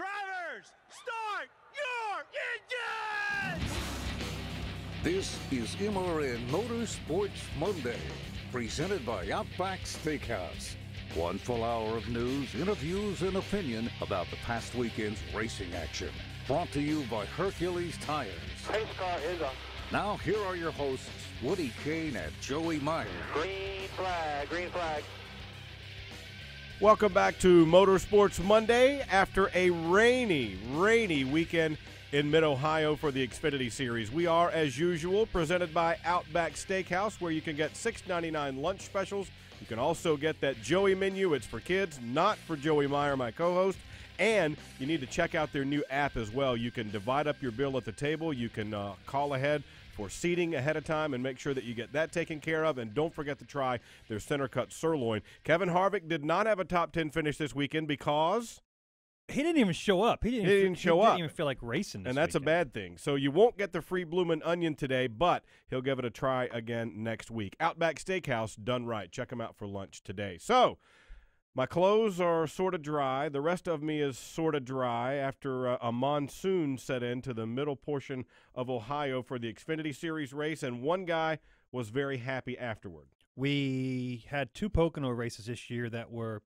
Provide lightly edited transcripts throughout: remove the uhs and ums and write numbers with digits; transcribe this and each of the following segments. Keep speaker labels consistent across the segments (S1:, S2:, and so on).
S1: Drivers, start your engines!
S2: This is MRN Motorsports Monday, presented by Outback Steakhouse. One full hour of news, interviews, and opinion about the past weekend's racing action. Brought to you by Hercules Tires.
S3: Pace car is up.
S2: Now here are your hosts, Woody Kane and Joey Meyer.
S3: Green flag, green flag.
S1: Welcome back to Motorsports Monday after a rainy weekend in Mid-Ohio for the Xfinity Series. We are, as usual, presented by Outback Steakhouse, where you can get $6.99 lunch specials. You can also get that Joey menu. It's for kids, not for Joey Meyer, my co-host. And you need to check out their new app as well. You can divide up your bill at the table. You can call ahead for seating ahead of time and make sure that you get that taken care of. And don't forget to try their center cut sirloin. Kevin Harvick did not have a top 10 finish this weekend because
S4: he didn't even show up. He didn't even feel like racing this
S1: and that's
S4: weekend.
S1: A bad thing. So you won't get the free bloomin' onion today, but he'll give it a try again next week. Outback Steakhouse, done right. Check them out for lunch today. So my clothes are sort of dry. The rest of me is sort of dry after a monsoon set into the middle portion of Ohio for the Xfinity Series race, and one guy was very happy afterward.
S4: We had two Pocono races this year that were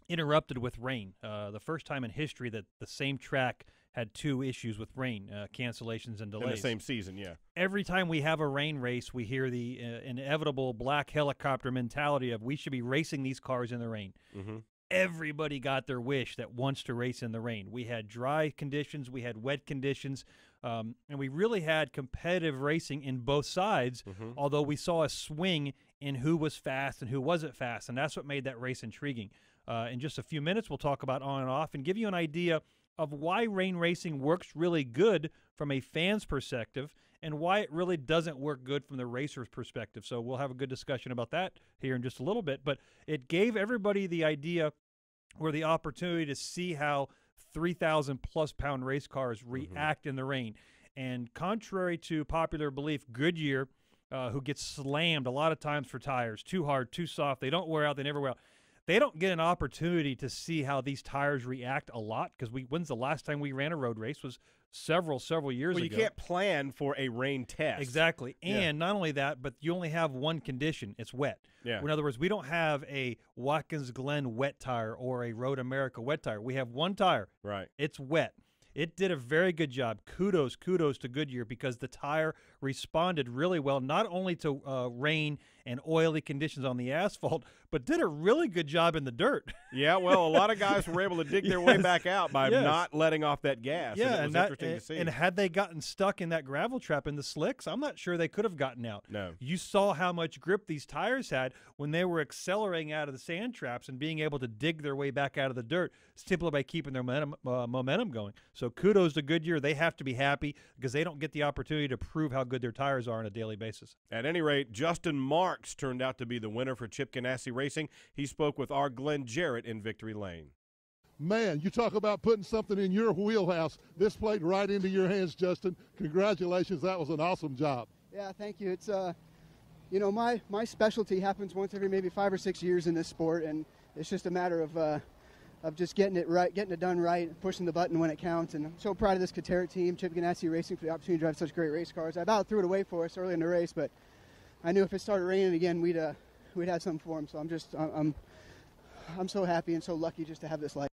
S4: interrupted with rain. The first time in history that the same track had two issues with rain, cancellations and delays.
S1: In the same season, yeah.
S4: Every time we have a rain race, we hear the inevitable black helicopter mentality of we should be racing these cars in the rain.
S1: Mm-hmm.
S4: Everybody got their wish that wants to race in the rain. We had dry conditions, we had wet conditions, and we really had competitive racing in both sides, although we saw a swing in who was fast and who wasn't fast, and that's what made that race intriguing. In just a few minutes, we'll talk about on and off and give you an idea of why rain racing works really good from a fan's perspective and why it really doesn't work good from the racer's perspective. So we'll have a good discussion about that here in just a little bit. But it gave everybody the idea or the opportunity to see how 3,000-plus pound race cars react in the rain. And contrary to popular belief, Goodyear, who gets slammed a lot of times for tires, too hard, too soft, they don't wear out, they never wear out. They don't get an opportunity to see how these tires react a lot because when's the last time we ran a road race was several years ago.
S1: Well, you can't plan for a rain test.
S4: Exactly. And not only that, but you only have one condition. It's wet.
S1: Yeah.
S4: In other words, we don't have a Watkins Glen wet tire or a Road America wet tire. We have one tire.
S1: Right.
S4: It's wet. It did a very good job. Kudos to Goodyear because the tire responded really well, not only to rain and oily conditions on the asphalt, but did a really good job in the dirt.
S1: Yeah, well, a lot of guys were able to dig their way back out by not letting off that gas.
S4: Yeah,
S1: and it was interesting to see.
S4: And had they gotten stuck in that gravel trap in the slicks, I'm not sure they could have gotten out.
S1: No.
S4: You saw how much grip these tires had when they were accelerating out of the sand traps and being able to dig their way back out of the dirt simply by keeping their momentum going. So kudos to Goodyear. They have to be happy because they don't get the opportunity to prove how good their tires are on a daily basis.
S1: At any rate, Justin Marks turned out to be the winner for Chip Ganassi Racing. He spoke with our Glenn Jarrett in Victory Lane.
S5: Man, you talk about putting something in your wheelhouse. This played right into your hands, Justin. Congratulations. That was an awesome job.
S6: Yeah, thank you. It's, you know, my specialty happens once every maybe 5 or 6 years in this sport, and it's just a matter of just getting it right, getting it done right, pushing the button when it counts. And I'm so proud of this Katerra team, Chip Ganassi Racing, for the opportunity to drive such great race cars. I about threw it away for us early in the race, but I knew if it started raining again, we'd have something for them. So I'm so happy and so lucky just to have this life.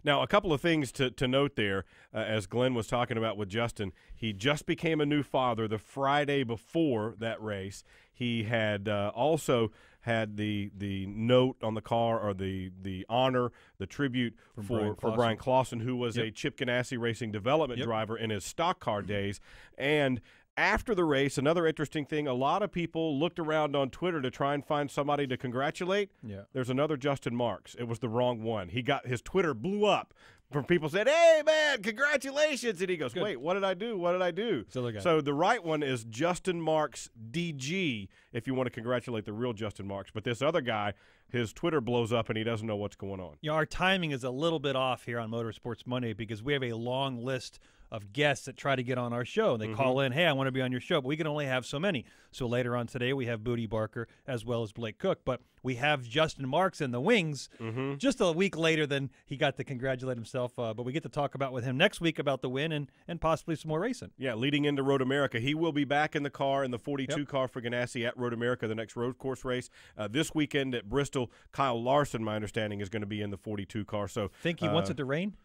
S1: Now, a couple of things to note there, as Glenn was talking about with Justin. He just became a new father the Friday before that race. He had also had the note on the car, or the honor, the tribute for Brian Clausen, who was a Chip Ganassi Racing development driver in his stock car days. And after the race, another interesting thing, a lot of people looked around on Twitter to try and find somebody to congratulate.
S4: Yeah. There's
S1: another Justin Marks. It was the wrong one. His Twitter blew up from people said, "Hey, man, congratulations." And he goes, "Wait, what did I do? What did I do?" So the right one is Justin Marks DG, if you want to congratulate the real Justin Marks. But this other guy, his Twitter blows up and he doesn't know what's going on.
S4: You know, our timing is a little bit off here on Motorsports Monday because we have a long list of guests that try to get on our show. They call in, hey, I want to be on your show, but we can only have so many. So later on today, we have Bootie Barker as well as Blake Koch. But we have Justin Marks in the wings just a week later than he got to congratulate himself. But we get to talk about with him next week about the win and possibly some more racing.
S1: Yeah, leading into Road America. He will be back in the car, in the 42 car for Ganassi at Road America, the next road course race. This weekend at Bristol, Kyle Larson, my understanding, is going to be in the 42 car. So
S4: think he wants it to rain?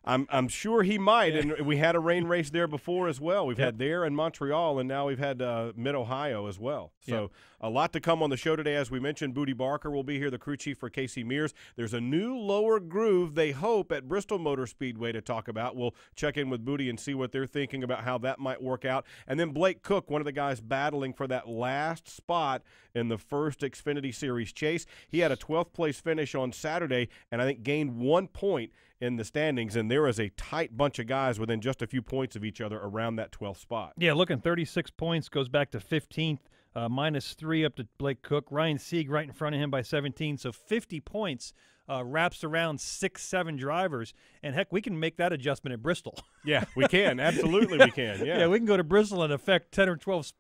S1: I'm sure he might, and we had a rain race there before as well. We've had there in Montreal, and now we've had Mid-Ohio as well. So a lot to come on the show today. As we mentioned, Bootie Barker will be here, the crew chief for Casey Mears. There's a new lower groove, they hope, at Bristol Motor Speedway to talk about. We'll check in with Bootie and see what they're thinking about how that might work out. And then Blake Koch, one of the guys battling for that last spot in the first Xfinity Series chase. He had a 12th place finish on Saturday, and I think gained 1 point in the standings, and there is a tight bunch of guys within just a few points of each other around that 12th spot.
S4: Yeah, looking 36 points, goes back to 15th, -3 up to Blake Koch. Ryan Sieg right in front of him by 17, so 50 points wraps around 6-7 drivers. And, heck, we can make that adjustment at Bristol.
S1: Yeah, we can. Absolutely we can. Yeah,
S4: we can go to Bristol and affect 10 or 12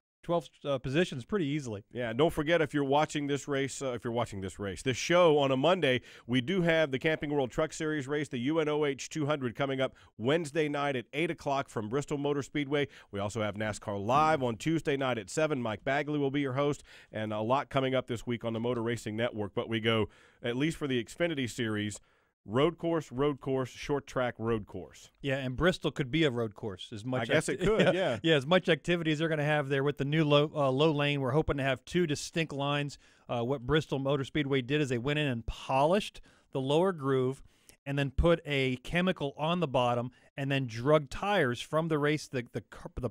S4: positions pretty easily.
S1: Yeah, and don't forget, if you're watching this race, this show on a Monday, we do have the Camping World Truck Series race, the UNOH 200, coming up Wednesday night at 8 o'clock from Bristol Motor Speedway. We also have NASCAR Live on Tuesday night at 7. Mike Bagley will be your host, and a lot coming up this week on the Motor Racing Network. But we go, at least for the Xfinity Series, road course, short track, road course.
S4: Yeah, and Bristol could be a road course. As much
S1: I guess it could, yeah.
S4: Yeah, as much activity as they're going to have there with the new low lane. We're hoping to have 2 distinct lines. What Bristol Motor Speedway did is they went in and polished the lower groove and then put a chemical on the bottom and then drug tires from the race, the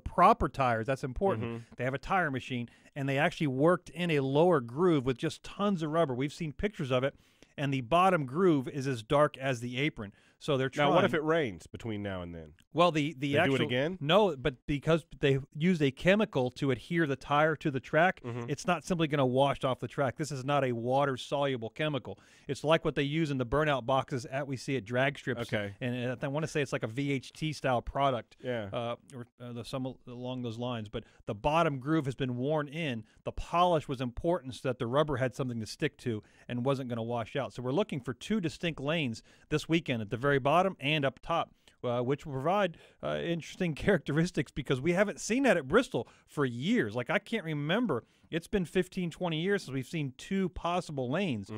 S4: proper tires. That's important. They have a tire machine, and they actually worked in a lower groove with just tons of rubber. We've seen pictures of it. And the bottom groove is as dark as the apron. So they're trying.
S1: Now, what if it rains between now and then?
S4: Well, the actual,
S1: do it again?
S4: No, but because they used a chemical to adhere the tire to the track, it's not simply going to wash off the track. This is not a water-soluble chemical. It's like what they use in the burnout boxes we see at drag strips.
S1: Okay.
S4: And I want to say it's like a VHT-style product.
S1: Yeah.
S4: Or some along those lines. But the bottom groove has been worn in. The polish was important so that the rubber had something to stick to and wasn't going to wash out. So we're looking for 2 distinct lanes this weekend at the very bottom and up top, which will provide interesting characteristics because we haven't seen that at Bristol for years. Like, I can't remember. It's been 15, 20 years since we've seen 2 possible lanes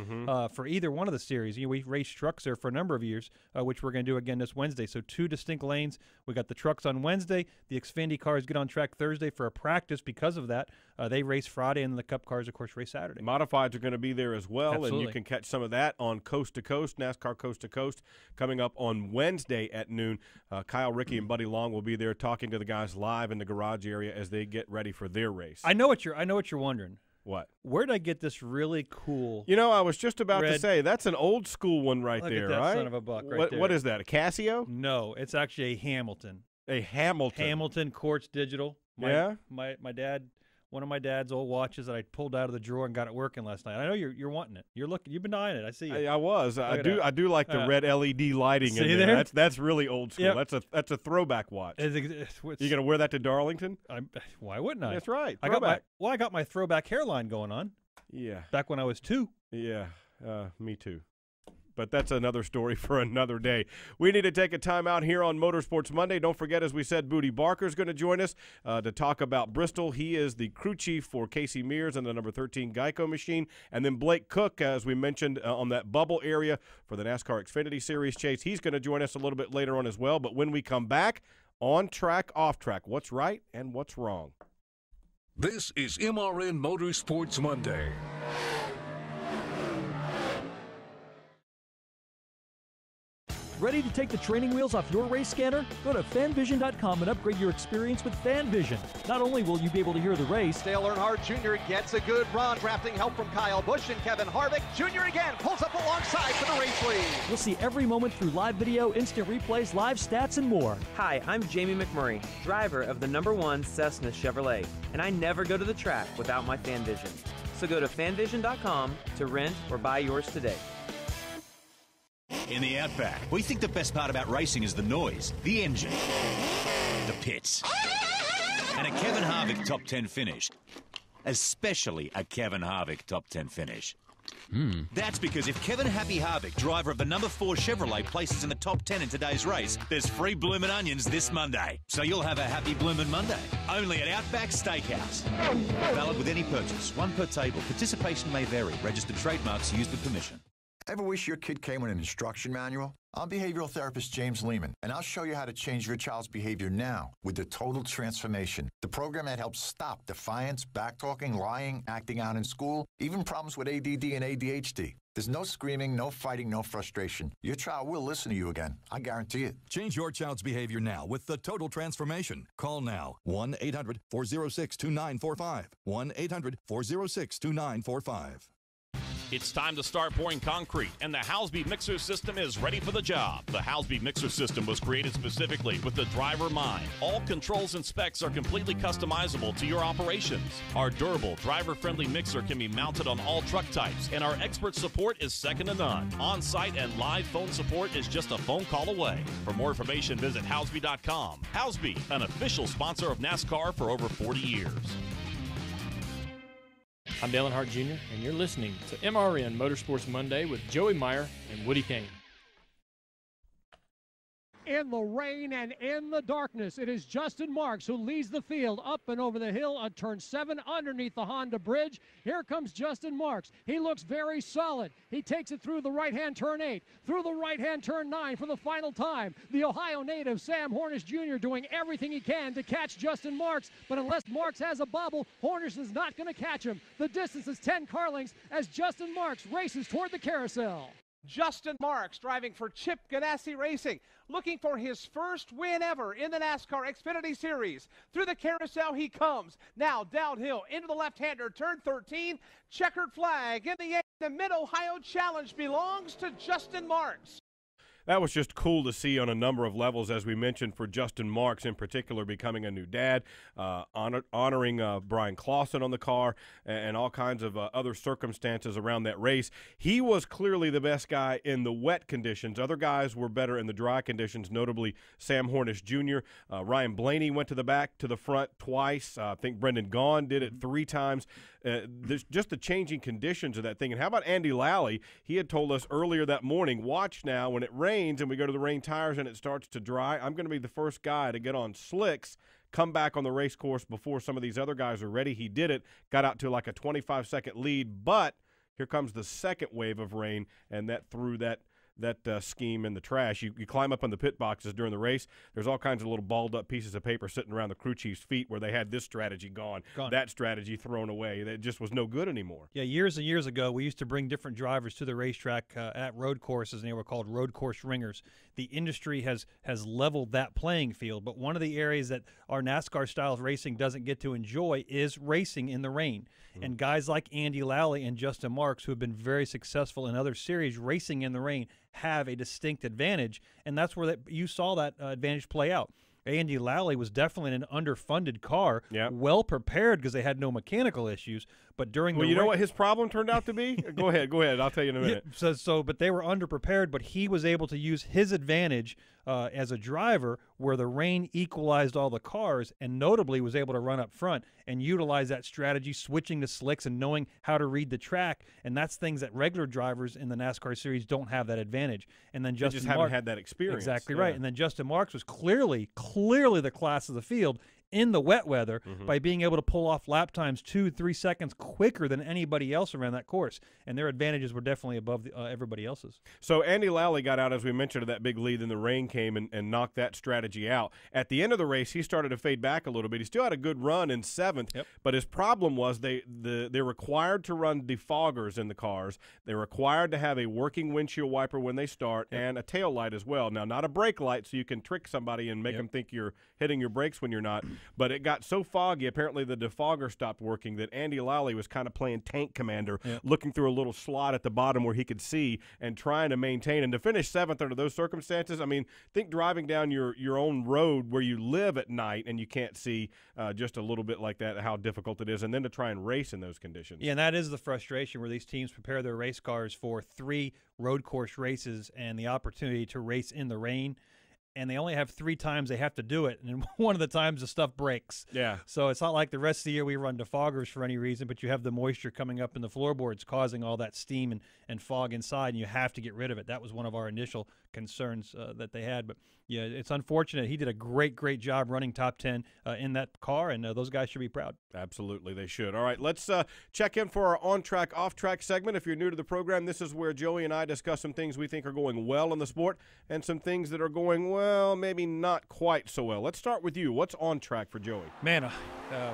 S4: for either one of the series. We've raced trucks there for a number of years, which we're going to do again this Wednesday. So 2 distinct lanes. We got the trucks on Wednesday. The Xfinity cars get on track Thursday for a practice because of that. They race Friday, and the Cup cars, of course, race Saturday.
S1: Modifieds are going to be there as well,
S4: Absolutely.
S1: And you can catch some of that on Coast to Coast, NASCAR Coast to Coast, coming up on Wednesday at noon. Kyle, Ricky, and Buddy Long will be there talking to the guys live in the garage area as they get ready for their race.
S4: I know what you're wondering.
S1: What?
S4: Where'd I get this really cool?
S1: I was just about to
S4: red,
S1: say, that's an old school one right
S4: look
S1: there,
S4: at that
S1: right?
S4: son of a buck right there.
S1: What is that, a Casio?
S4: No, it's actually a Hamilton.
S1: A Hamilton.
S4: Hamilton Quartz Digital. My dad, one of my dad's old watches that I pulled out of the drawer and got it working last night. I know you're wanting it. You've been eyeing it. I see you.
S1: I was. I do like the red LED lighting in
S4: there.
S1: That's really old school.
S4: Yep.
S1: That's a throwback watch. You gonna wear that to Darlington?
S4: Why wouldn't I?
S1: That's right.
S4: I got my throwback hairline going on.
S1: Yeah.
S4: Back when I was 2.
S1: Yeah. Me too. But that's another story for another day. We need to take a time out here on Motorsports Monday. Don't forget, as we said, Bootie Barker is going to join us to talk about Bristol. He is the crew chief for Casey Mears and the number 13 Geico machine. And then Blake Koch, as we mentioned, on that bubble area for the NASCAR Xfinity Series chase. He's going to join us a little bit later on as well. But when we come back, on track, off track, what's right and what's wrong?
S2: This is MRN Motorsports Monday.
S7: Ready to take the training wheels off your race scanner? Go to fanvision.com and upgrade your experience with FanVision. Not only will you be able to hear the race,
S8: Dale Earnhardt Jr. gets a good run, drafting help from Kyle Busch and Kevin Harvick. Jr. again pulls up alongside for the race lead.
S7: you'll see every moment through live video, instant replays, live stats, and more.
S9: Hi, I'm Jamie McMurray, driver of the #1 Cessna Chevrolet, and I never go to the track without my FanVision. So go to fanvision.com to rent or buy yours today.
S10: In the Outback, we think the best part about racing is the noise, the engine, the pits, and a Kevin Harvick top 10 finish. Especially a Kevin Harvick top 10 finish. That's because if Kevin Happy Harvick, driver of the number 4 Chevrolet, places in the top 10 in today's race, there's free bloomin' onions this Monday. So you'll have a happy bloomin' Monday. Only at Outback Steakhouse. Valid with any purchase. One per table. Participation may vary. Registered trademarks used with permission.
S11: Ever wish your kid came with an instruction manual? I'm behavioral therapist James Lehman, and I'll show you how to change your child's behavior now with the Total Transformation, the program that helps stop defiance, backtalking, lying, acting out in school, even problems with ADD and ADHD. There's no screaming, no fighting, no frustration. Your child will listen to you again. I guarantee it.
S12: Change your child's behavior now with the Total Transformation. Call now. 1-800-406-2945. 1-800-406-2945.
S13: It's time to start pouring concrete, and the Housby Mixer System is ready for the job. The Housby Mixer System was created specifically with the driver in mind. All controls and specs are completely customizable to your operations. Our durable, driver-friendly mixer can be mounted on all truck types, and our expert support is second to none. On-site and live phone support is just a phone call away. For more information, visit Housby.com. Housby, an official sponsor of NASCAR for over 40 years.
S14: I'm Dale Earnhardt Jr., and you're listening to MRN Motorsports Monday with Joey Meyer and Woody Kane.
S15: In the rain and in the darkness, it is Justin Marks who leads the field up and over the hill on turn 7 underneath the Honda Bridge. Here comes Justin Marks. He looks very solid. He takes it through the right-hand turn 8, through the right-hand turn 9 for the final time. The Ohio native Sam Hornish Jr. doing everything he can to catch Justin Marks, but unless Marks has a bobble, Hornish is not going to catch him. The distance is 10 car lengths as Justin Marks races toward the carousel.
S8: Justin Marks driving for Chip Ganassi Racing, looking for his first win ever in the NASCAR Xfinity Series. Through the carousel he comes. Now downhill into the left-hander, turn 13. Checkered flag in the Mid-Ohio Challenge belongs to Justin Marks.
S1: That was just cool to see on a number of levels, as we mentioned, for Justin Marks in particular, becoming a new dad, honoring Brian Clausen on the car, and all kinds of other circumstances around that race. He was clearly the best guy in the wet conditions. Other guys were better in the dry conditions, notably Sam Hornish Jr. Ryan Blaney went to the front twice. I think Brendan Gaughan did it 3 times. There's just the changing conditions of that thing. And how about Andy Lally? He had told us earlier that morning, watch now, when it rains and we go to the rain tires and it starts to dry, I'm going to be the first guy to get on slicks, come back on the race course before some of these other guys are ready. He did it, got out to like a 25-second lead, but here comes the second wave of rain, and that threw that scheme in the trash. You climb up on the pit boxes during the race. There's all kinds of little balled-up pieces of paper sitting around the crew chief's feet where they had this strategy gone. That strategy thrown away. It just was no good anymore.
S4: Yeah, years and years ago, we used to bring different drivers to the racetrack at road courses, and they were called road course ringers. The industry has leveled that playing field, but one of the areas that our NASCAR-style racing doesn't get to enjoy is racing in the rain. And guys like Andy Lally and Justin Marks, who have been very successful in other series racing in the rain, have a distinct advantage, and that's where you saw that advantage play out. Andy Lally was definitely in an underfunded car, well prepared because they had no mechanical issues. But during
S1: you know what his problem turned out to be? Go ahead. I'll tell you in a minute.
S4: But they were underprepared, but he was able to use his advantage as a driver where the rain equalized all the cars, and notably was able to run up front and utilize that strategy, switching to slicks and knowing how to read the track. And that's things that regular drivers in the NASCAR series don't have that advantage. And then Justin
S1: haven't had that experience.
S4: Exactly right. And then Justin Marks was clearly the class of the field in the wet weather by being able to pull off lap times 2-3 seconds quicker than anybody else around that course. And their advantages were definitely above everybody else's.
S1: So Andy Lally got out, as we mentioned, of that big lead, and the rain came and knocked that strategy out. At the end of the race, he started to fade back a little bit. He still had a good run in 7th, but his problem was they're required to run defoggers in the cars. They're required to have a working windshield wiper when they start and a tail light as well. Now, not a brake light so you can trick somebody and make them think you're hitting your brakes when you're not, But it got so foggy, apparently the defogger stopped working, that Andy Lally was kind of playing tank commander, looking through a little slot at the bottom where he could see and trying to maintain. And to finish 7th under those circumstances, I mean, think driving down your own road where you live at night and you can't see just a little bit like that, how difficult it is, and then to try and race in those conditions.
S4: Yeah, and that is the frustration where these teams prepare their race cars for 3 road course races and the opportunity to race in the rain, and they only have 3 times they have to do it, and one of the times the stuff breaks.
S1: Yeah.
S4: So it's not like the rest of the year we run defoggers for any reason, but you have the moisture coming up in the floorboards causing all that steam and fog inside, and you have to get rid of it. That was one of our initial concerns that they had. But, yeah, it's unfortunate. He did a great job running top 10 in that car, and those guys should be proud.
S1: Absolutely, they should. All right, let's check in for our on-track, off-track segment. If you're new to the program, this is where Joey and I discuss some things we think are going well in the sport and some things that are going, well, maybe not quite so well. Let's start with you. What's on track for Joey?
S4: Man,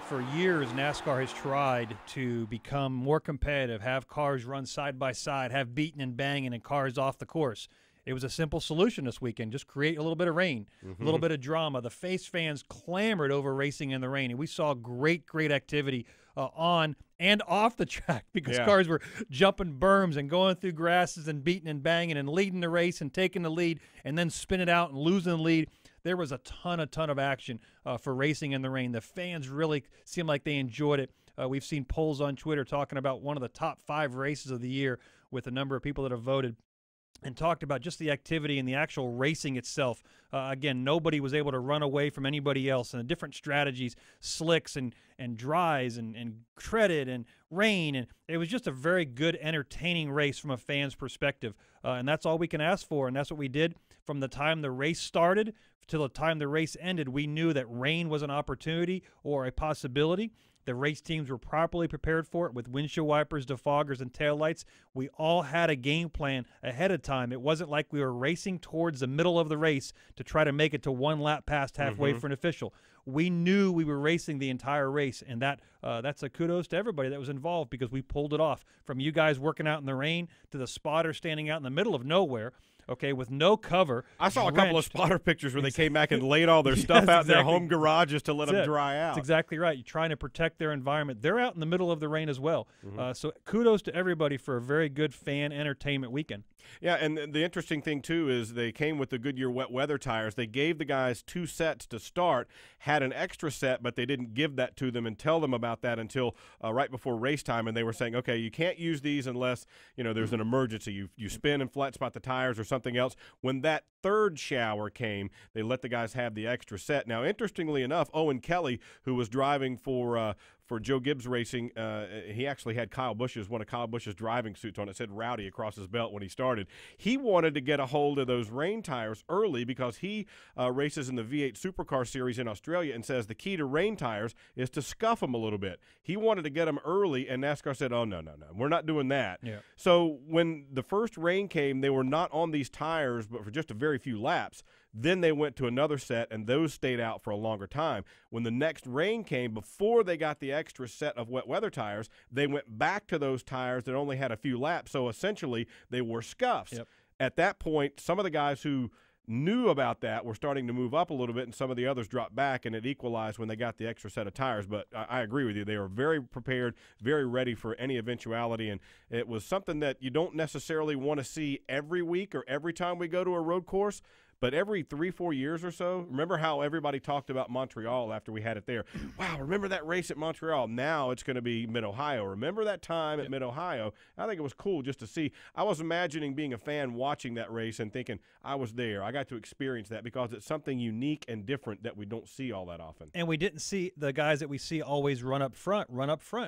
S4: for years, NASCAR has tried to become more competitive, have cars run side by side, have beating and banging and cars off the course. It was a simple solution this weekend. Just create a little bit of rain, a little bit of drama. The Face fans clamored over racing in the rain, and we saw great activity on and off the track because cars were jumping berms and going through grasses and beating and banging and leading the race and taking the lead and then spinning out and losing the lead. There was a ton of action for racing in the rain. The fans really seemed like they enjoyed it. We've seen polls on Twitter talking about one of the top 5 races of the year with a number of people that have voted, and talked about just the activity and the actual racing itself. Again, nobody was able to run away from anybody else, and the different strategies, slicks and dries and credit and rain, and it was just a very good, entertaining race from a fan's perspective, and that's all we can ask for, and that's what we did from the time the race started till the time the race ended. We knew that rain was an opportunity or a possibility. The race teams were properly prepared for it with windshield wipers, defoggers, and taillights. We all had a game plan ahead of time. It wasn't like we were racing towards the middle of the race to try to make it to one lap past halfway for an official. We knew we were racing the entire race, and that's a kudos to everybody that was involved because we pulled it off. From you guys working out in the rain to the spotter standing out in the middle of nowhere, okay, with no cover.
S1: I saw a couple of spotter pictures where they came back and laid all their stuff out in their home garages to let them dry out.
S4: That's exactly right. You're trying to protect their environment. They're out in the middle of the rain as well. So kudos to everybody for a very good fan entertainment weekend.
S1: Yeah, and the interesting thing, too, is they came with the Goodyear wet weather tires. They gave the guys 2 sets to start, had an extra set, but they didn't give that to them and tell them about that until right before race time. And they were saying, okay, you can't use these unless, there's an emergency. You spin and flat spot the tires or something else. When that 3rd shower came, they let the guys have the extra set. Now, interestingly enough, Owen Kelly, who was driving for Joe Gibbs Racing, he actually had one of Kyle Busch's driving suits on. It said Rowdy across his belt when he started. He wanted to get a hold of those rain tires early because he races in the V8 Supercar Series in Australia and says the key to rain tires is to scuff them a little bit. He wanted to get them early, and NASCAR said, oh, no, we're not doing that.
S4: Yeah.
S1: So when the first rain came, they were not on these tires but for just a very few laps. Then they went to another set, and those stayed out for a longer time. When the next rain came, before they got the extra set of wet weather tires, they went back to those tires that only had a few laps. So essentially, they were scuffs.
S4: Yep.
S1: At that point, some of the guys who knew about that were starting to move up a little bit, and some of the others dropped back, and it equalized when they got the extra set of tires. But I agree with you. They were very prepared, very ready for any eventuality, and it was something that you don't necessarily want to see every week or every time we go to a road course. But every 3-4 years or so, remember how everybody talked about Montreal after we had it there? Wow, remember that race at Montreal? Now it's going to be Mid-Ohio. Remember that time at Mid-Ohio? I think it was cool just to see. I was imagining being a fan watching that race and thinking, I was there. I got to experience that because it's something unique and different that we don't see all that often.
S4: And we didn't see the guys that we see always run up front.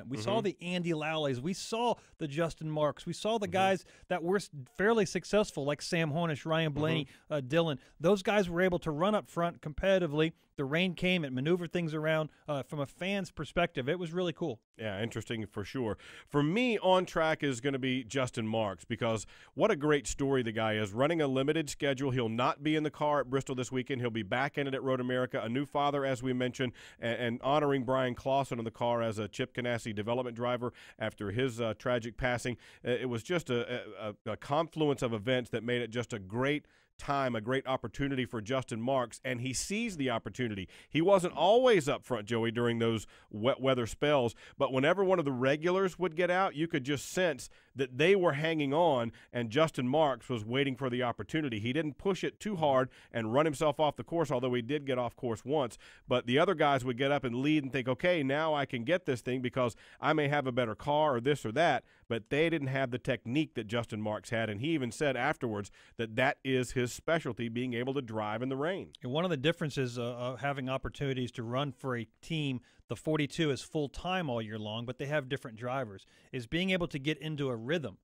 S4: We saw the Andy Lallys. We saw the Justin Marks. We saw the guys that were fairly successful like Sam Hornish, Ryan Blaney, Dillon. Those guys were able to run up front competitively. The rain came, it maneuvered things around. From a fan's perspective, it was really cool.
S1: Yeah, interesting for sure. For me, on track is going to be Justin Marks because what a great story the guy is. Running a limited schedule. He'll not be in the car at Bristol this weekend. He'll be back in it at Road America. A new father, as we mentioned, and honoring Brian Clausen in the car as a Chip Ganassi development driver after his tragic passing. It was just a confluence of events that made it just a great time, a great opportunity for Justin Marks, and he seized the opportunity. He wasn't always up front, Joey, during those wet weather spells, but whenever one of the regulars would get out, you could just sense that they were hanging on, and Justin Marks was waiting for the opportunity. He didn't push it too hard and run himself off the course, although he did get off course once, but the other guys would get up and lead and think, okay, now I can get this thing because I may have a better car or this or that, but they didn't have the technique that Justin Marks had, and he even said afterwards that that is his specialty, being able to drive in the rain.
S4: And one of the differences of having opportunities to run for a team, the 42 is full-time all year long, but they have different drivers, is being able to get into a rhythm.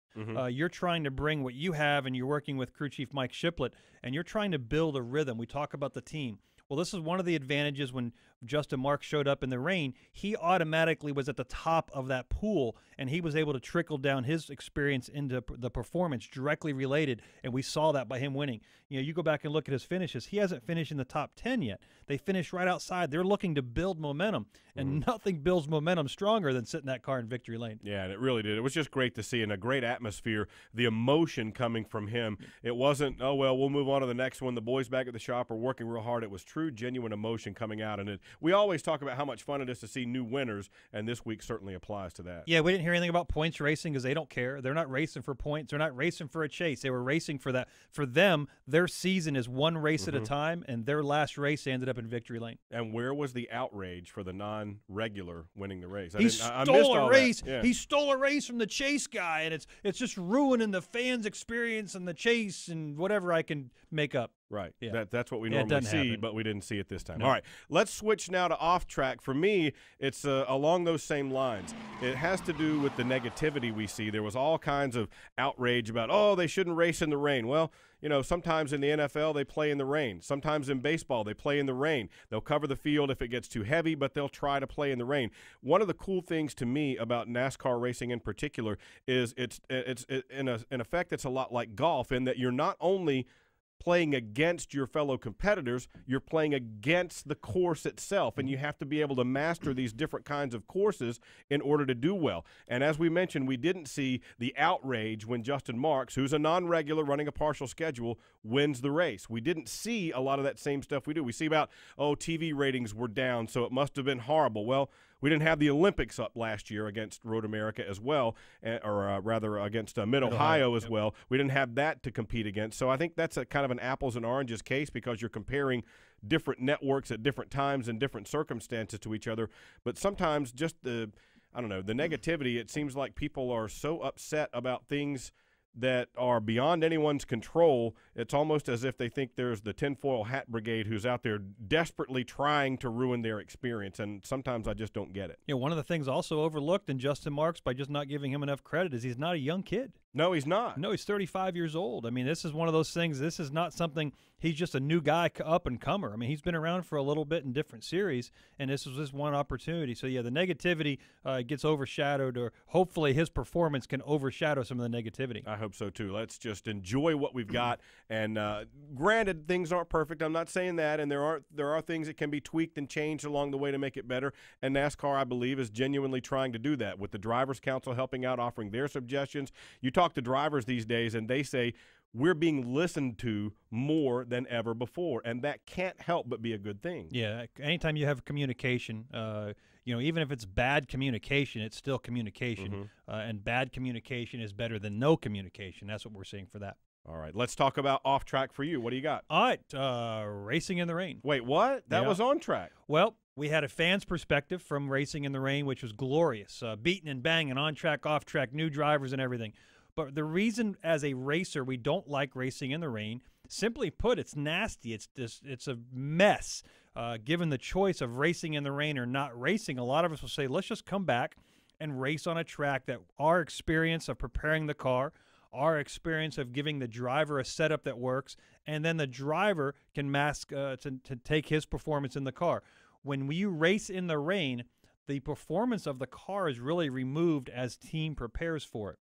S4: You're trying to bring what you have, and you're working with crew chief Mike Shiplett, and you're trying to build a rhythm. We talk about the team. Well, this is one of the advantages when Justin Marks showed up in the rain. He automatically was at the top of that pool, and he was able to trickle down his experience into the performance directly related, and we saw that by him winning. You know, you go back and look at his finishes. He hasn't finished in the top 10 yet. They finished right outside. They're looking to build momentum, and nothing builds momentum stronger than sitting that car in victory lane.
S1: Yeah, and it really did. It was just great to see, in a great atmosphere, the emotion coming from him. It wasn't, oh, well, we'll move on to the next one. The boys back at the shop are working real hard. It was true, genuine emotion coming out. And we always talk about how much fun it is to see new winners, and this week certainly applies to that.
S4: Yeah, we didn't hear anything about points racing because they don't care. They're not racing for points. They're not racing for a chase. They were racing for that. For them, their season is one race at a time, and their last race ended up in victory lane.
S1: And where was the outrage for the non-regular winning the race?
S4: He stole a race. Yeah. He stole a race from the chase guy, and it's just ruining the fans' experience and the chase and whatever I can make up.
S1: Right.
S4: Yeah.
S1: That's what we normally see, but we didn't see it this time.
S4: No.
S1: All right. Let's switch now to off-track. For me, it's along those same lines. It has to do with the negativity we see. There was all kinds of outrage about, oh, they shouldn't race in the rain. Well, you know, sometimes in the NFL they play in the rain. Sometimes in baseball they play in the rain. They'll cover the field if it gets too heavy, but they'll try to play in the rain. One of the cool things to me about NASCAR racing in particular is it's in effect it's a lot like golf in that you're not only playing against your fellow competitors, you're playing against the course itself, and you have to be able to master these different kinds of courses in order to do well. And as we mentioned, we didn't see the outrage when Justin Marks, who's a non-regular running a partial schedule, wins the race. We didn't see a lot of that same stuff we do. We see about, oh, TV ratings were down, so it must have been horrible. Well, we didn't have the Olympics up last year against Road America as well, or rather against Mid-Ohio as well. We didn't have that to compete against. So I think that's a kind of an apples and oranges case because you're comparing different networks at different times and different circumstances to each other. But sometimes just the negativity, it seems like people are so upset about things that are beyond anyone's control. It's almost as if they think there's the tinfoil hat brigade who's out there desperately trying to ruin their experience, and sometimes I just don't get it.
S4: Yeah, one of the things also overlooked in Justin Marks by just not giving him enough credit is he's not a young kid.
S1: No, he's not.
S4: No, he's 35 years old. I mean, this is one of those things. This is not something – he's just a new guy, up and comer. I mean, he's been around for a little bit in different series, and this was just one opportunity. So, yeah, the negativity gets overshadowed, or hopefully his performance can overshadow some of the negativity.
S1: I hope so, too. Let's just enjoy what we've got. And granted, things aren't perfect. I'm not saying that, and there are things that can be tweaked and changed along the way to make it better. And NASCAR, I believe, is genuinely trying to do that with the Drivers' Council helping out, offering their suggestions. You talk to drivers these days, and they say, we're being listened to more than ever before, and that can't help but be a good thing.
S4: Yeah, anytime you have communication, even if it's bad communication, it's still communication, and bad communication is better than no communication. That's what we're seeing for that.
S1: All right, let's talk about off track for you. What do you got?
S4: All right, racing in the rain.
S1: Wait, what? That was on track.
S4: Well, we had a fan's perspective from racing in the rain, which was glorious, beating and banging, on track, off track, new drivers and everything. But the reason as a racer we don't like racing in the rain, simply put, it's nasty. It's a mess. Given the choice of racing in the rain or not racing, a lot of us will say, let's just come back and race on a track that our experience of preparing the car, our experience of giving the driver a setup that works, and then the driver can to take his performance in the car. When we race in the rain, the performance of the car is really removed as team prepares for it.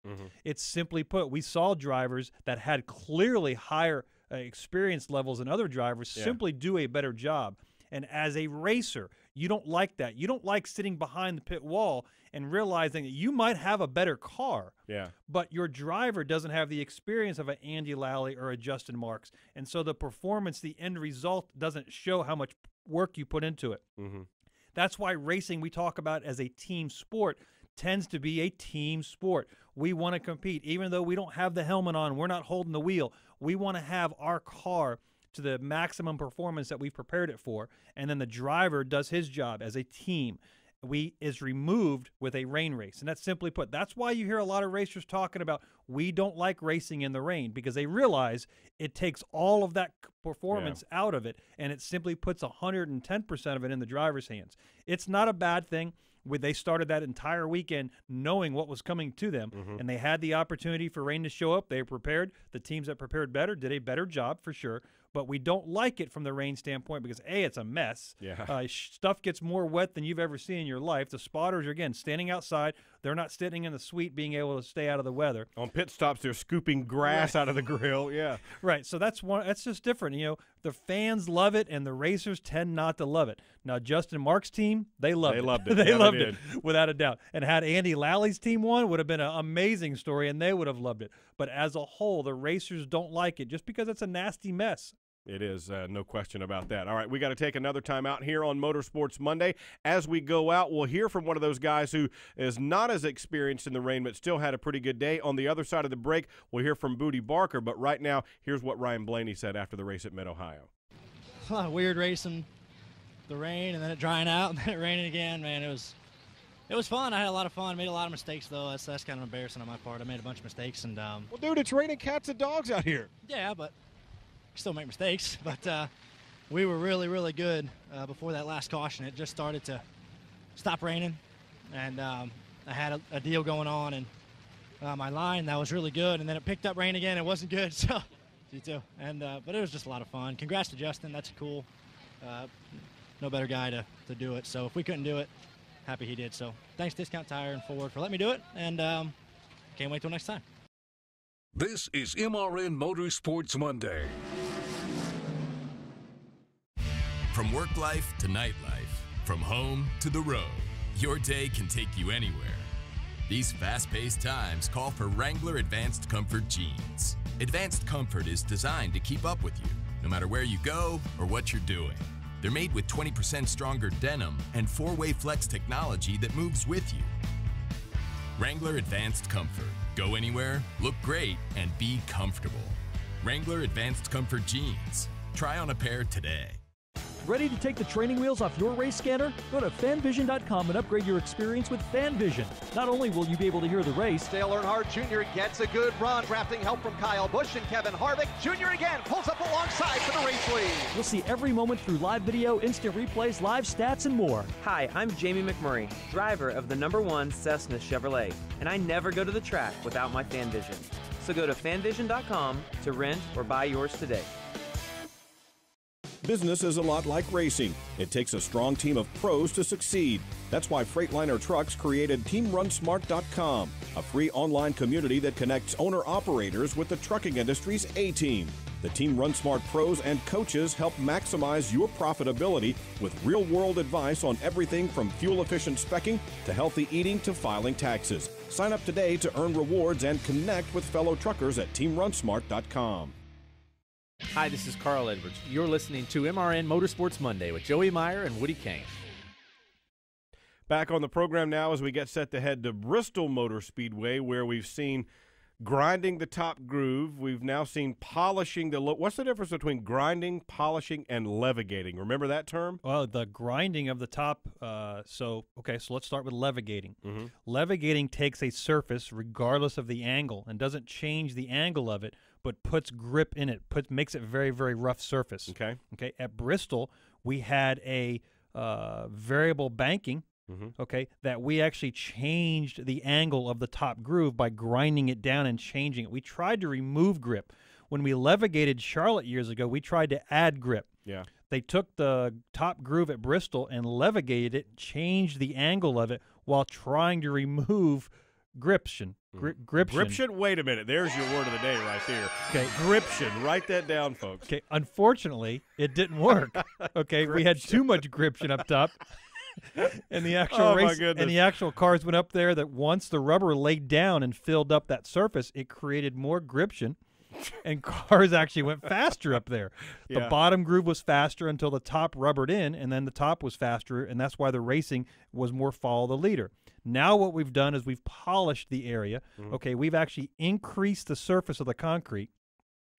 S4: It's simply put, we saw drivers that had clearly higher experience levels than other drivers simply do a better job. And as a racer, you don't like that. You don't like sitting behind the pit wall and realizing that you might have a better car,
S1: yeah,
S4: but your driver doesn't have the experience of an Andy Lally or a Justin Marks. And so the performance, the end result, doesn't show how much work you put into it. That's why racing, we talk about as a team sport, tends to be a team sport. We want to compete. Even though we don't have the helmet on, we're not holding the wheel. We want to have our car to the maximum performance that we've prepared it for, and then the driver does his job as a team. Is removed with a rain race. And that's simply put. That's why you hear a lot of racers talking about we don't like racing in the rain, because they realize it takes all of that performance out of it, and it simply puts 110% of it in the driver's hands. It's not a bad thing. They started that entire weekend knowing what was coming to them, and they had the opportunity for rain to show up. They were prepared. The teams that prepared better did a better job for sure, but we don't like it from the rain standpoint because, A, it's a mess. Stuff gets more wet than you've ever seen in your life. The spotters are, again, standing outside. They're not sitting in the suite being able to stay out of the weather.
S1: On pit stops, they're scooping grass out of the grill,
S4: Right, so that's just different. You know, the fans love it, and the racers tend not to love it. Now, Justin Marks' team, they loved it. They loved it, without a doubt. And had Andy Lally's team won, would have been an amazing story, and they would have loved it. But as a whole, the racers don't like it just because it's a nasty mess.
S1: It is, no question about that. All right, we got to take another time out here on Motorsports Monday. As we go out, we'll hear from one of those guys who is not as experienced in the rain but still had a pretty good day. On the other side of the break, we'll hear from Bootie Barker. But right now, here's what Ryan Blaney said after the race at Mid-Ohio.
S16: A lot of weird racing, the rain, and then it drying out, and then it raining again. Man, it was fun. I had a lot of fun. Made a lot of mistakes, though. That's kind of embarrassing on my part. I made a bunch of mistakes. And
S1: well, dude, it's raining cats and dogs out here.
S16: Yeah, but still make mistakes. But we were really, really good before that last caution. It just started to stop raining, and I had a deal going on, and my line, that was really good, and then it picked up rain again. It wasn't good, so you too. And but it was just a lot of fun. Congrats to Justin. That's cool. No better guy to do it. So if we couldn't do it, happy he did. So thanks, Discount Tire and Ford, for letting me do it, and can't wait till next time.
S2: This is MRN Motorsports Monday.
S17: From work life to nightlife, from home to the road, your day can take you anywhere. These fast-paced times call for Wrangler Advanced Comfort jeans. Advanced Comfort is designed to keep up with you, no matter where you go or what you're doing. They're made with 20% stronger denim and 4-way flex technology that moves with you. Wrangler Advanced Comfort. Go anywhere, look great, and be comfortable. Wrangler Advanced Comfort jeans. Try on a pair today.
S7: Ready to take the training wheels off your race scanner? Go to fanvision.com and upgrade your experience with FanVision. Not only will you be able to hear the race,
S8: Dale Earnhardt Jr. gets a good run, drafting help from Kyle Busch and Kevin Harvick. Jr. again pulls up alongside for the race lead.
S7: You'll see every moment through live video, instant replays, live stats, and more.
S9: Hi, I'm Jamie McMurray, driver of the #1 Cessna Chevrolet, and I never go to the track without my FanVision. So go to fanvision.com to rent or buy yours today.
S18: Business is a lot like racing. It takes a strong team of pros to succeed. That's why Freightliner Trucks created TeamRunSmart.com, a free online community that connects owner-operators with the trucking industry's A-team. The Team Run Smart pros and coaches help maximize your profitability with real-world advice on everything from fuel-efficient specking to healthy eating to filing taxes. Sign up today to earn rewards and connect with fellow truckers at TeamRunSmart.com.
S19: Hi, this is Carl Edwards. You're listening to MRN Motorsports Monday with Joey Meyer and Woody Kane.
S1: Back on the program now as we get set to head to Bristol Motor Speedway, where we've seen grinding the top groove. We've now seen polishing the what's the difference between grinding, polishing, and levigating? Remember that term?
S4: Well, the grinding of the top, so let's start with levigating. Levigating takes a surface regardless of the angle and doesn't change the angle of it, but puts grip in it, makes it very, very rough surface. Okay. At Bristol, we had a variable banking, that we actually changed the angle of the top groove by grinding it down and changing it. We tried to remove grip. When we levigated Charlotte years ago, we tried to add grip.
S1: Yeah.
S4: They took the top groove at Bristol and levigated it, changed the angle of it while trying to remove gription.
S1: Gription? Wait a minute. There's your word of the day right there.
S4: Okay.
S1: Gription. Write that down, folks.
S4: Okay. Unfortunately, it didn't work. Okay. We had too much gription up top. And the actual
S1: my goodness.
S4: and the actual cars went up there that once the rubber laid down and filled up that surface, it created more gription. And cars actually went faster up there. The
S1: Yeah.
S4: bottom groove was faster until the top rubbered in, and then the top was faster, and that's why the racing was more follow the leader. Now what we've done is we've polished the area. Okay, we've actually increased the surface of the concrete.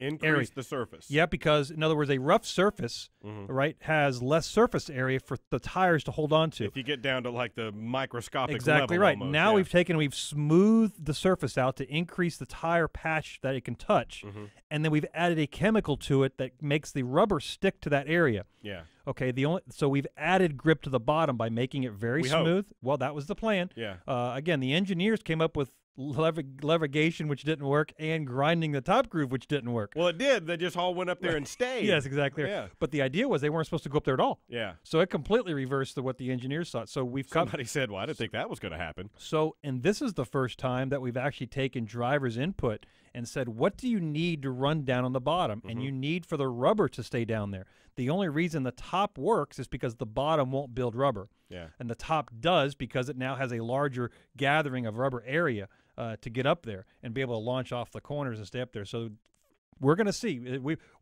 S1: Increase the surface.
S4: Yeah, because, in other words, a rough surface, right, has less surface area for the tires to hold on to.
S1: If you get down to like the microscopic
S4: Exactly
S1: level
S4: right.
S1: almost,
S4: Now
S1: yeah.
S4: we've smoothed the surface out to increase the tire patch that it can touch, and then we've added a chemical to it that makes the rubber stick to that area.
S1: Yeah.
S4: Okay. So we've added grip to the bottom by making it very
S1: We hope.
S4: smooth. Well, that was the plan.
S1: Yeah.
S4: Again, the engineers came up with leveragation, which didn't work, and grinding the top groove, which didn't work.
S1: Well, it did. They just all went up there and stayed.
S4: Yes, exactly.
S1: Yeah.
S4: But the idea was they weren't supposed to go up there at all.
S1: Yeah.
S4: So it completely reversed what the engineers thought. So we've come.
S1: Somebody said, well, I didn't think that was going to happen.
S4: So, and this is the first time that we've actually taken drivers' input and said, what do you need to run down on the bottom? And you need for the rubber to stay down there. The only reason the top works is because the bottom won't build rubber.
S1: Yeah.
S4: And the top does because it now has a larger gathering of rubber area to get up there and be able to launch off the corners and stay up there. So we're going to see.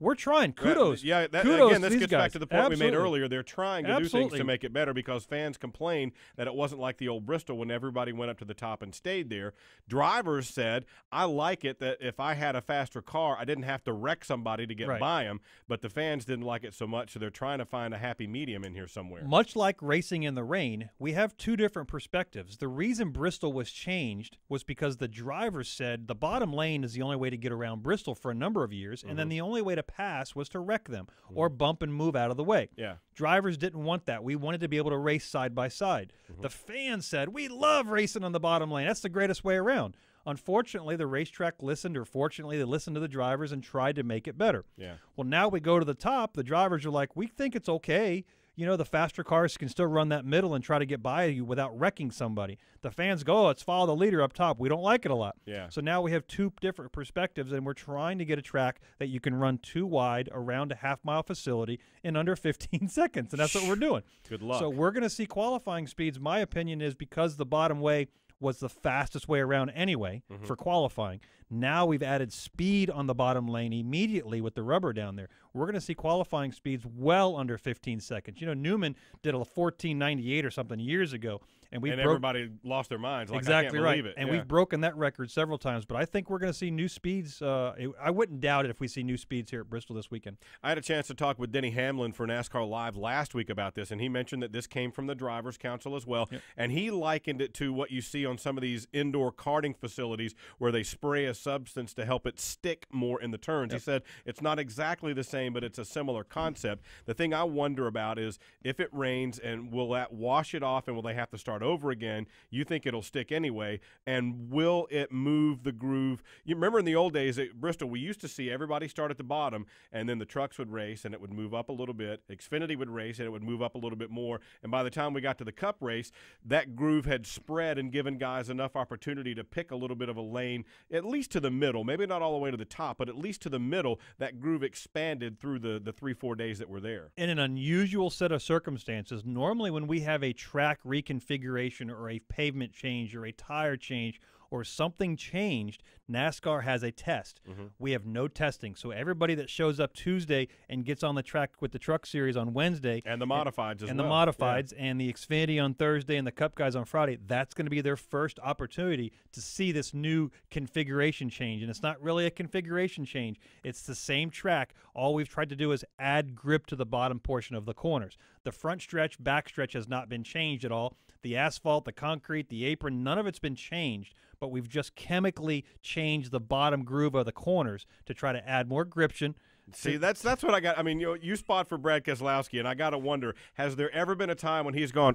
S4: We're trying. Kudos.
S1: Yeah,
S4: Kudos
S1: again, this
S4: to these
S1: gets
S4: guys.
S1: back to the point we made
S4: Absolutely.
S1: earlier. They're trying to do things
S4: Absolutely.
S1: to make it better because fans complained that it wasn't like the old Bristol when everybody went up to the top and stayed there. Drivers said, I like it that if I had a faster car, I didn't have to wreck somebody to get
S4: Right.
S1: by them, but the fans didn't like it so much, so they're trying to find a happy medium in here somewhere.
S4: Much like racing in the rain, we have two different perspectives. The reason Bristol was changed was because the drivers said the bottom lane is the only way to get around Bristol for a number of years, and then the only way to pass was to wreck them or bump and move out of the way.
S1: Yeah.
S4: Drivers didn't want that. We wanted to be able to race side by side. The fans said, we love racing on the bottom lane. That's the greatest way around. Unfortunately, the racetrack listened, or fortunately, they listened to the drivers and tried to make it better.
S1: Yeah.
S4: Well, now we go to the top. The drivers are like, we think it's okay. You know, the faster cars can still run that middle and try to get by you without wrecking somebody. The fans go, oh, let's follow the leader up top. We don't like it a lot.
S1: Yeah.
S4: So now we have two different perspectives, and we're trying to get a track that you can run too wide around a half-mile facility in under 15 seconds, and that's what we're doing.
S1: Good luck.
S4: So we're going to see qualifying speeds. My opinion is because the bottom way was the fastest way around anyway for qualifying. Now we've added speed on the bottom lane immediately with the rubber down there. We're going to see qualifying speeds well under 15 seconds. You know, Newman did a 14:98 or something years ago, and
S1: everybody lost their minds. Like,
S4: exactly
S1: I can't believe
S4: right.
S1: it.
S4: And
S1: Yeah.
S4: we've broken that record several times. But I think we're going to see new speeds. I wouldn't doubt it if we see new speeds here at Bristol this weekend.
S1: I had a chance to talk with Denny Hamlin for NASCAR Live last week about this, and he mentioned that this came from the Drivers' Council as well.
S4: Yep.
S1: And he likened it to what you see on some of these indoor karting facilities where they spray a substance to help it stick more in the turns.
S4: Yep.
S1: He said it's not exactly the same, but it's a similar concept. The thing I wonder about is if it rains, and will that wash it off, and will they have to start over again? You think it'll stick anyway, and will it move the groove? You remember in the old days at Bristol, we used to see everybody start at the bottom, and then the trucks would race, and it would move up a little bit. Xfinity would race, and it would move up a little bit more. And by the time we got to the Cup race, that groove had spread and given guys enough opportunity to pick a little bit of a lane, at least to the middle, maybe not all the way to the top, but at least to the middle. That groove expanded through the 3-4 days that were there.
S4: In an unusual set of circumstances, normally when we have a track reconfiguration or a pavement change or a tire change or something changed, NASCAR has a test. We have no testing. So everybody that shows up Tuesday and gets on the track with the Truck Series on Wednesday.
S1: And the modifieds as well.
S4: And the modifieds and the Xfinity on Thursday and the Cup guys on Friday, that's going to be their first opportunity to see this new configuration change. And it's not really a configuration change. It's the same track. All we've tried to do is add grip to the bottom portion of the corners. The front stretch, back stretch has not been changed at all. The asphalt, the concrete, the apron, none of it's been changed, but we've just chemically changed the bottom groove of the corners to try to add more gription.
S1: See, that's what I got. I mean, you spot for Brad Keselowski, and I got to wonder, has there ever been a time when he's gone,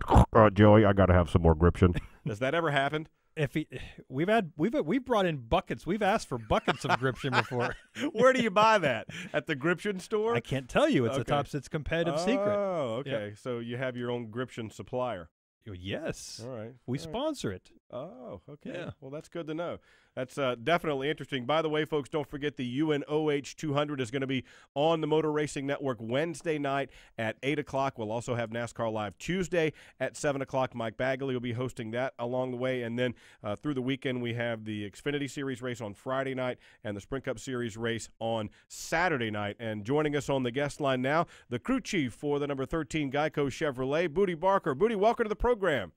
S1: Joey, I got to have some more gription? Has that ever happened?
S4: We've brought in buckets. We've asked for buckets of gription before.
S1: Where do you buy that? At the gription store?
S4: I can't tell you. It's
S1: Okay.
S4: it's competitive secret.
S1: Oh, okay.
S4: Yep.
S1: So you have your own gription supplier.
S4: Yes.
S1: All right.
S4: We
S1: All right.
S4: sponsor it.
S1: Oh, okay.
S4: Yeah.
S1: Well, that's good to know. That's definitely interesting. By the way, folks, don't forget the UNOH 200 is going to be on the Motor Racing Network Wednesday night at 8 o'clock. We'll also have NASCAR Live Tuesday at 7 o'clock. Mike Bagley will be hosting that along the way. And then through the weekend, we have the Xfinity Series race on Friday night and the Sprint Cup Series race on Saturday night. And joining us on the guest line now, the crew chief for the number 13 Geico Chevrolet, Bootie Barker. Bootie, welcome to the program.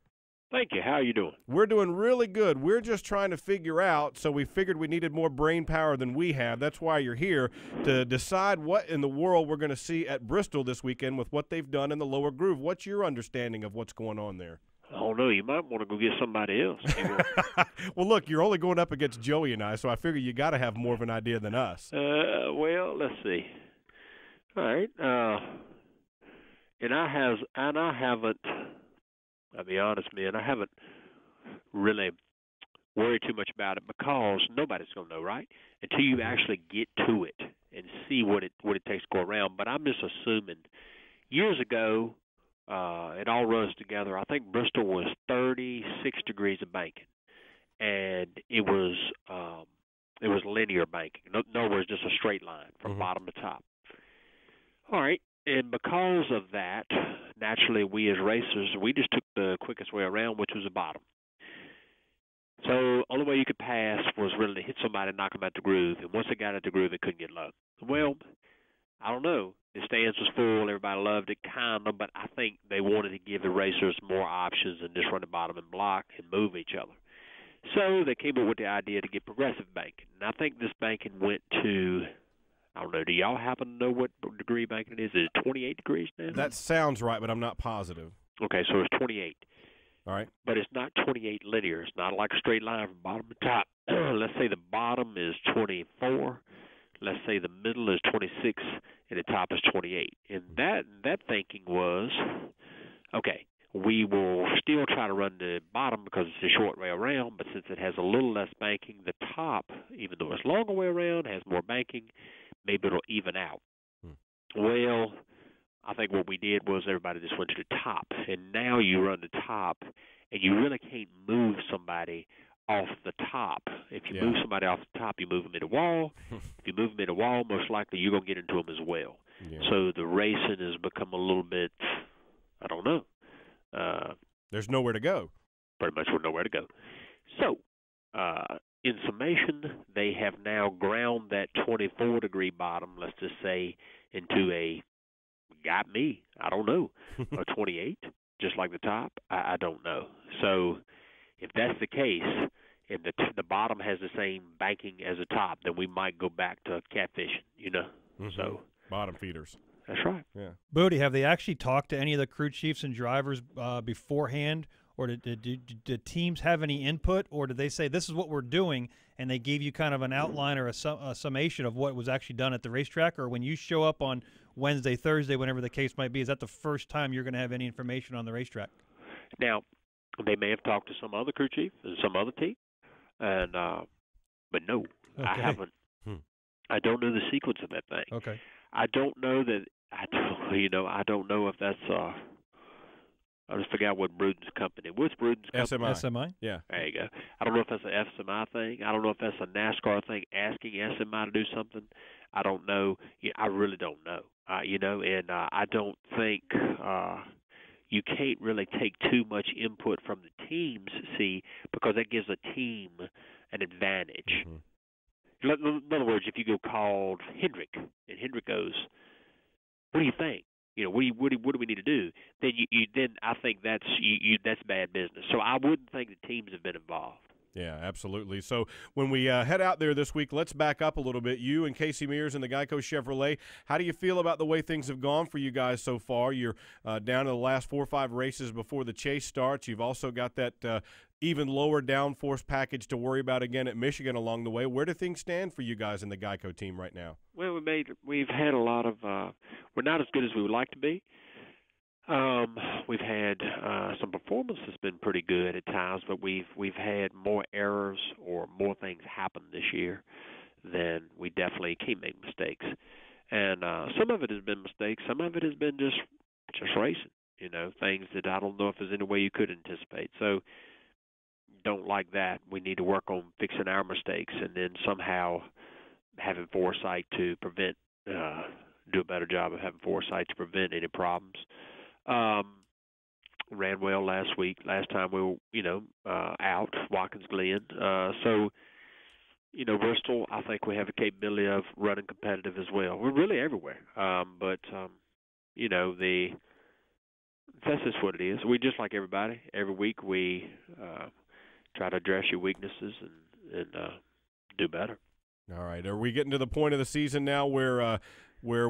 S20: Thank you. How are you doing?
S1: We're doing really good. We're just trying to figure out, so we figured we needed more brain power than we have. That's why you're here, to decide what in the world we're going to see at Bristol this weekend with what they've done in the lower groove. What's your understanding of what's going on there?
S20: Oh, no, you might want to go get somebody else.
S1: Well, look, you're only going up against Joey and I, so I figure you got to have more of an idea than us.
S20: Well, let's see. All right. And I haven't, I'll be honest, man, I haven't really worried too much about it because nobody's going to know, right? Until you actually get to it and see what it takes to go around. But I'm just assuming years ago, it all runs together. I think Bristol was 36 degrees of banking, and it was linear banking. In other words, just a straight line from bottom to top. All right. And because of that, naturally, we as racers, we just took the quickest way around, which was the bottom. So only way you could pass was really to hit somebody and knock them out the groove. And once they got out the groove, they couldn't get low. Well, I don't know. The stands was full. Everybody loved it, kind of. But I think they wanted to give the racers more options than just run the bottom and block and move each other. So they came up with the idea to get progressive banking. And I think this banking went to, I don't know, do y'all happen to know what degree banking it is? Is it 28 degrees now?
S1: That sounds right, but I'm not positive.
S20: Okay, so it's 28.
S1: All right.
S20: But it's not 28 linear. It's not like a straight line from bottom to top. Let's say the bottom is 24. Let's say the middle is 26, and the top is 28. And that thinking was, okay, we will still try to run the bottom because it's a short way around, but since it has a little less banking, the top, even though it's longer way around, has more banking, maybe it'll even out. Well, I think what we did was everybody just went to the top, and now you run the top, and you really can't move somebody off the top. If you move somebody off the top, you move them in the wall. If you move them in the wall, most likely you're going to get into them as well.
S1: Yeah.
S20: So the racing has become a little bit, I don't know.
S1: There's nowhere to go.
S20: Pretty much we're nowhere to go. So, in summation, they have now ground that 24-degree bottom, let's just say, into a, got me, I don't know, a 28, just like the top. I don't know. So if that's the case, and the bottom has the same banking as the top, then we might go back to catfishing, you know. So
S1: bottom feeders.
S20: That's right.
S1: Yeah.
S4: Bootie, have they actually talked to any of the crew chiefs and drivers beforehand, or did teams have any input, or did they say this is what we're doing, and they gave you kind of an outline or a summation of what was actually done at the racetrack? Or when you show up on Wednesday, Thursday, whenever the case might be, is that the first time you're going to have any information on the racetrack?
S20: Now, they may have talked to some other crew chief and some other team, and but no,
S4: Okay.
S20: I haven't. I don't know the sequence of that thing.
S4: Okay.
S20: I don't know that. I don't know if that's. I just forgot what Bruden's company. What's Bruden's company?
S4: SMI.
S1: Yeah.
S20: There you go. I don't know if that's an SMI thing. I don't know if that's a NASCAR thing, asking SMI to do something. I don't know. I really don't know. And I don't think you can't really take too much input from the teams, see, because that gives a team an advantage. In other words, if you go called Hendrick, and Hendrick goes, "What do you think? What do we need to do?" Then I think that's bad business. So I wouldn't think the teams have been involved.
S1: Yeah, absolutely. So when we head out there this week, let's back up a little bit. You and Casey Mears and the Geico Chevrolet, how do you feel about the way things have gone for you guys so far? You're down to the last 4 or 5 races before the chase starts. You've also got that even lower downforce package to worry about again at Michigan along the way. Where do things stand for you guys in the Geico team right now?
S20: Well, we've had a lot of we're not as good as we would like to be. We've had some performance that's been pretty good at times, but we've had more errors or more things happen this year than we definitely can't make mistakes. And some of it has been mistakes. Some of it has been just racing, things that I don't know if there's any way you could anticipate. So don't like that. We need to work on fixing our mistakes and then somehow having foresight to prevent, do a better job of having foresight to prevent any problems. Ran well last week. Last time we were, out, Watkins Glen. So, Bristol, I think we have a capability of running competitive as well. We're really everywhere. That's just what it is. We just like everybody. Every week we try to address your weaknesses and do better.
S1: All right. Are we getting to the point of the season now where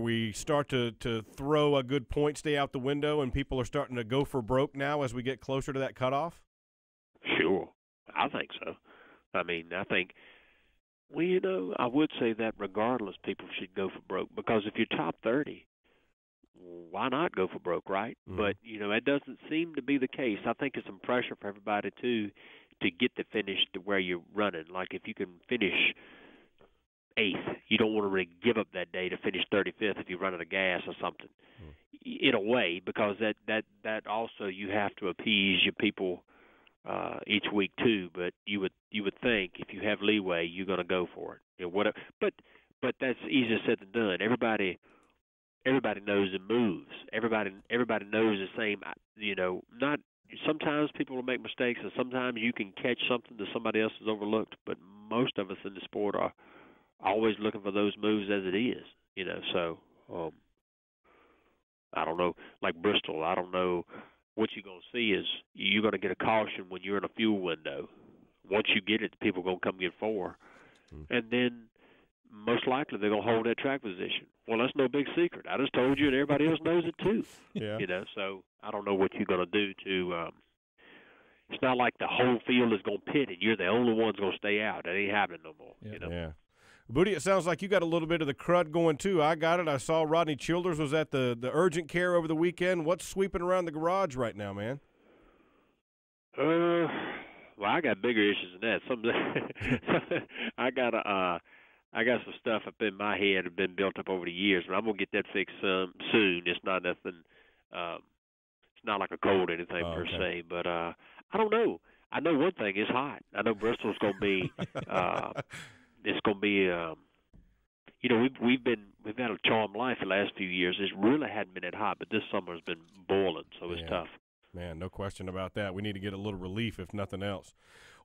S1: we start to throw a good point stay out the window and people are starting to go for broke now as we get closer to that cutoff?
S20: Sure. I think so. I think, I would say that regardless, people should go for broke because if you're top 30, why not go for broke, right? Mm-hmm. But, that doesn't seem to be the case. I think it's some pressure for everybody, too, to get the finish to where you're running. Like if you can finish 8th, you don't want to really give up that day to finish 35th if you're running a gas or something. In a way, because that also you have to appease your people each week too. But you would think if you have leeway, you're going to go for it. But that's easier said than done. Everybody knows the moves. Everybody knows the same. Not sometimes people will make mistakes, and sometimes you can catch something that somebody else has overlooked. But most of us in the sport are always looking for those moves as it is. So I don't know. Like Bristol, I don't know. What you're going to see is you're going to get a caution when you're in a fuel window. Once you get it, people are going to come get 4. And then most likely they're going to hold that track position. Well, that's no big secret. I just told you, and everybody else knows it too.
S1: Yeah.
S20: So I don't know what you're going to do to it's not like the whole field is going to pit and you're the only one's going to stay out. That ain't happening no more.
S1: Yeah. Bootie, it sounds like you got a little bit of the crud going too. I got it. I saw Rodney Childers was at the urgent care over the weekend. What's sweeping around the garage right now, man?
S20: Well, I got bigger issues than that. I got some stuff up in my head that been built up over the years, but I'm gonna get that fixed soon. It's not nothing. It's not like a cold or anything per se, but I don't know. I know one thing: it's hot. I know Bristol's gonna be. It's going to be, we've had a charmed life the last few years. It really hadn't been that hot, but this summer has been boiling, so it's tough.
S1: Man, no question about that. We need to get a little relief, if nothing else.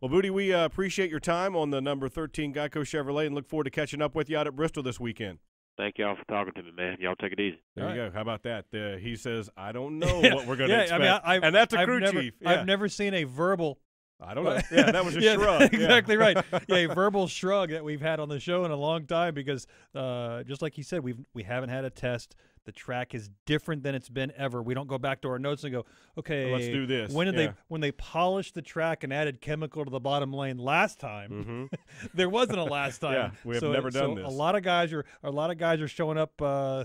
S1: Well, Bootie, we appreciate your time on the number 13 Geico Chevrolet and look forward to catching up with you out at Bristol this weekend.
S20: Thank y'all for talking to me, man. Y'all take it easy.
S1: There you go. How about that? He says, I don't know what we're going to expect. And that's a crew chief. Yeah.
S4: I've never seen a verbal –
S1: I don't know. Yeah, that was a shrug.
S4: Exactly right. Yeah, a verbal shrug that we've had on the show in a long time because, just like he said, we haven't had a test. The track is different than it's been ever. We don't go back to our notes and go, okay,
S1: let's do this.
S4: When they polished the track and added chemical to the bottom lane last time, there wasn't a last time.
S1: Yeah, we have never done this.
S4: A lot of guys are showing up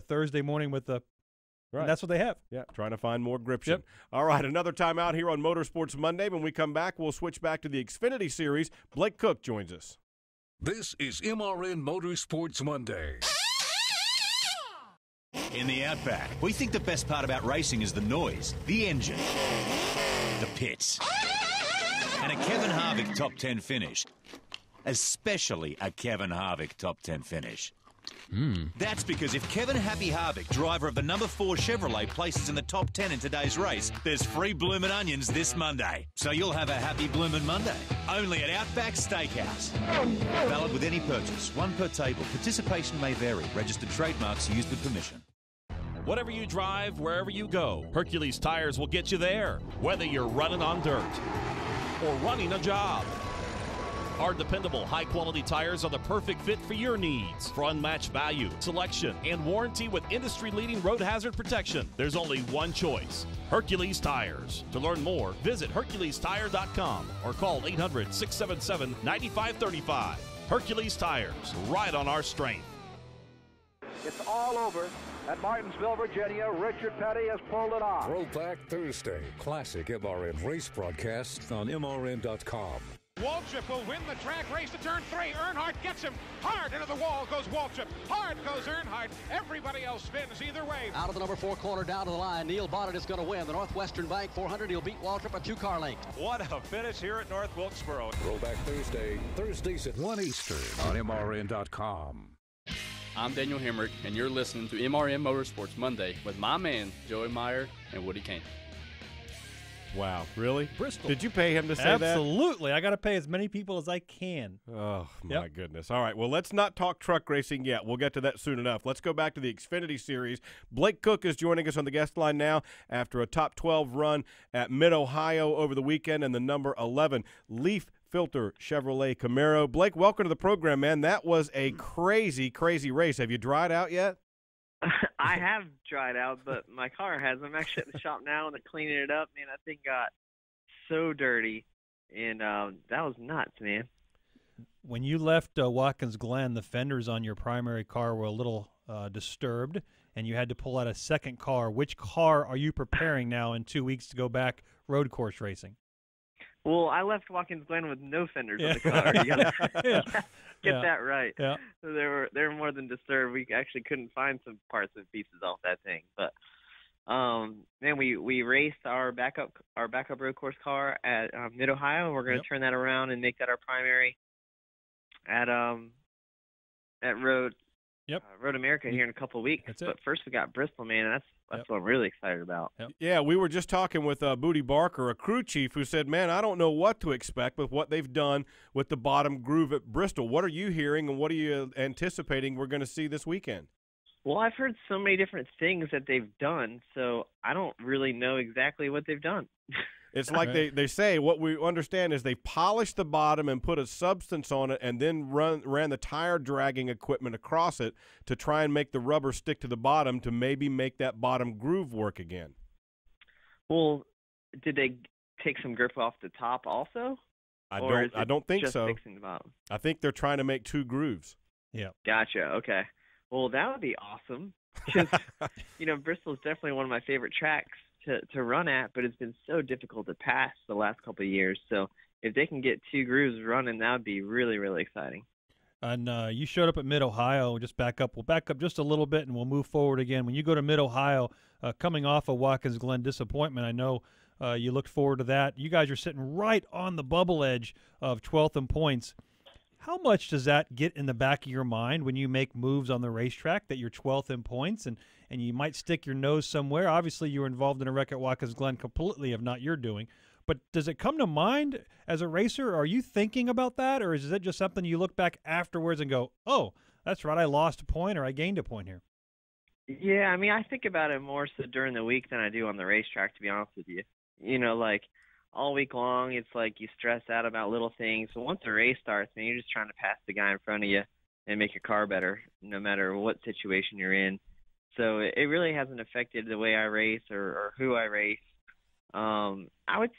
S4: Thursday morning with the. Right. And that's what they have.
S1: Yeah, trying to find more gription. Yep. All right, another time out here on Motorsports Monday. When we come back, we'll switch back to the Xfinity Series. Blake Koch joins us.
S2: This is MRN Motorsports Monday.
S10: In the Outback, we think the best part about racing is the noise, the engine, the pits, and a Kevin Harvick top 10 finish. Especially a Kevin Harvick top 10 finish. That's because if Kevin Happy Harvick, driver of the number 4 Chevrolet, places in the top 10 in today's race, there's free bloomin' onions this Monday. So you'll have a happy bloomin' Monday. Only at Outback Steakhouse. Valid with any purchase. One per table. Participation may vary. Registered trademarks used with permission.
S13: Whatever you drive, wherever you go, Hercules Tires will get you there. Whether you're running on dirt or running a job. Our dependable, high-quality tires are the perfect fit for your needs. For unmatched value, selection, and warranty with industry-leading road hazard protection, there's only one choice, Hercules Tires. To learn more, visit HerculesTire.com or call 800-677-9535. Hercules Tires, right on our strength.
S3: It's all over at Martinsville, Virginia. Richard Petty has pulled it off.
S2: Throwback Thursday, classic MRN race broadcast on MRN.com.
S8: Waltrip will win the track race to turn 3. Earnhardt gets him. Hard into the wall goes Waltrip. Hard goes Earnhardt. Everybody else spins either way.
S21: Out of the number 4 corner down to the line. Neil Bonnet is going to win the Northwestern Bank 400. He'll beat Waltrip a 2-car length.
S22: What a finish here at North Wilkesboro.
S2: Rollback Thursdays at 1 Eastern on MRN.com.
S23: I'm Daniel Hemrick, and you're listening to MRN Motorsports Monday with my man, Joey Meyer and Woody Kane.
S1: Wow, really?
S4: Bristol.
S1: Did you pay him to say that?
S4: Absolutely. I got to pay as many people as I can.
S1: Oh, my goodness. All right, well, let's not talk truck racing yet. We'll get to that soon enough. Let's go back to the Xfinity Series. Blake Koch is joining us on the guest line now after a top 12 run at Mid-Ohio over the weekend and the number 11 Leaf Filter Chevrolet Camaro. Blake, welcome to the program, man. That was a crazy, crazy race. Have you dried out yet?
S24: I have dried out, but my car has. I'm actually at the shop now and they're cleaning it up. Man, that thing got so dirty, and that was nuts, man.
S4: When you left Watkins Glen, the fenders on your primary car were a little disturbed, and you had to pull out a second car. Which car are you preparing now in 2 weeks to go back road course racing?
S24: Well, I left Watkins Glen with no fenders on the car. You gotta get that right.
S4: Yeah.
S24: So they were more than disturbed. We actually couldn't find some parts and pieces off that thing. But man, we raced our backup road course car at Mid-Ohio. We're going to turn that around and make that our primary at Road America here in a couple of weeks. But first we got Bristol, man, and that's what I'm really excited about.
S1: Yeah, we were just talking with Bootie Barker, a crew chief, who said, man, I don't know what to expect with what they've done with the bottom groove at Bristol. What are you hearing, and what are you anticipating we're going to see this weekend?
S24: Well, I've heard so many different things that they've done, so I don't really know exactly what they've done.
S1: It's like they say, what we understand is they polished the bottom and put a substance on it and then ran the tire dragging equipment across it to try and make the rubber stick to the bottom to maybe make that bottom groove work again.
S24: Well, did they take some grip off the top also?
S1: I don't think
S24: just
S1: so.
S24: Fixing the bottom?
S1: I think they're trying to make 2 grooves.
S4: Yeah.
S24: Gotcha. Okay. Well, that would be awesome. Because, Bristol's definitely one of my favorite tracks to run at, but it's been so difficult to pass the last couple of years. So if they can get 2 grooves running, that would be really, really exciting.
S4: And you showed up at Mid-Ohio. Just back up. We'll back up just a little bit, and we'll move forward again. When you go to Mid-Ohio, coming off a Watkins Glen disappointment, I know you looked forward to that. You guys are sitting right on the bubble edge of 12th in points. How much does that get in the back of your mind when you make moves on the racetrack that you're 12th in points and you might stick your nose somewhere? Obviously, you were involved in a wreck at Watkins Glen completely of not your doing. But does it come to mind as a racer? Are you thinking about that, or is it just something you look back afterwards and go, oh, that's right, I lost a point or I gained a point here?
S24: Yeah, I mean, I think about it more so during the week than I do on the racetrack, to be honest with you. Like all week long, it's like you stress out about little things. But once the race starts, man, you're just trying to pass the guy in front of you and make your car better, no matter what situation you're in. So it really hasn't affected the way I race or who I race. I would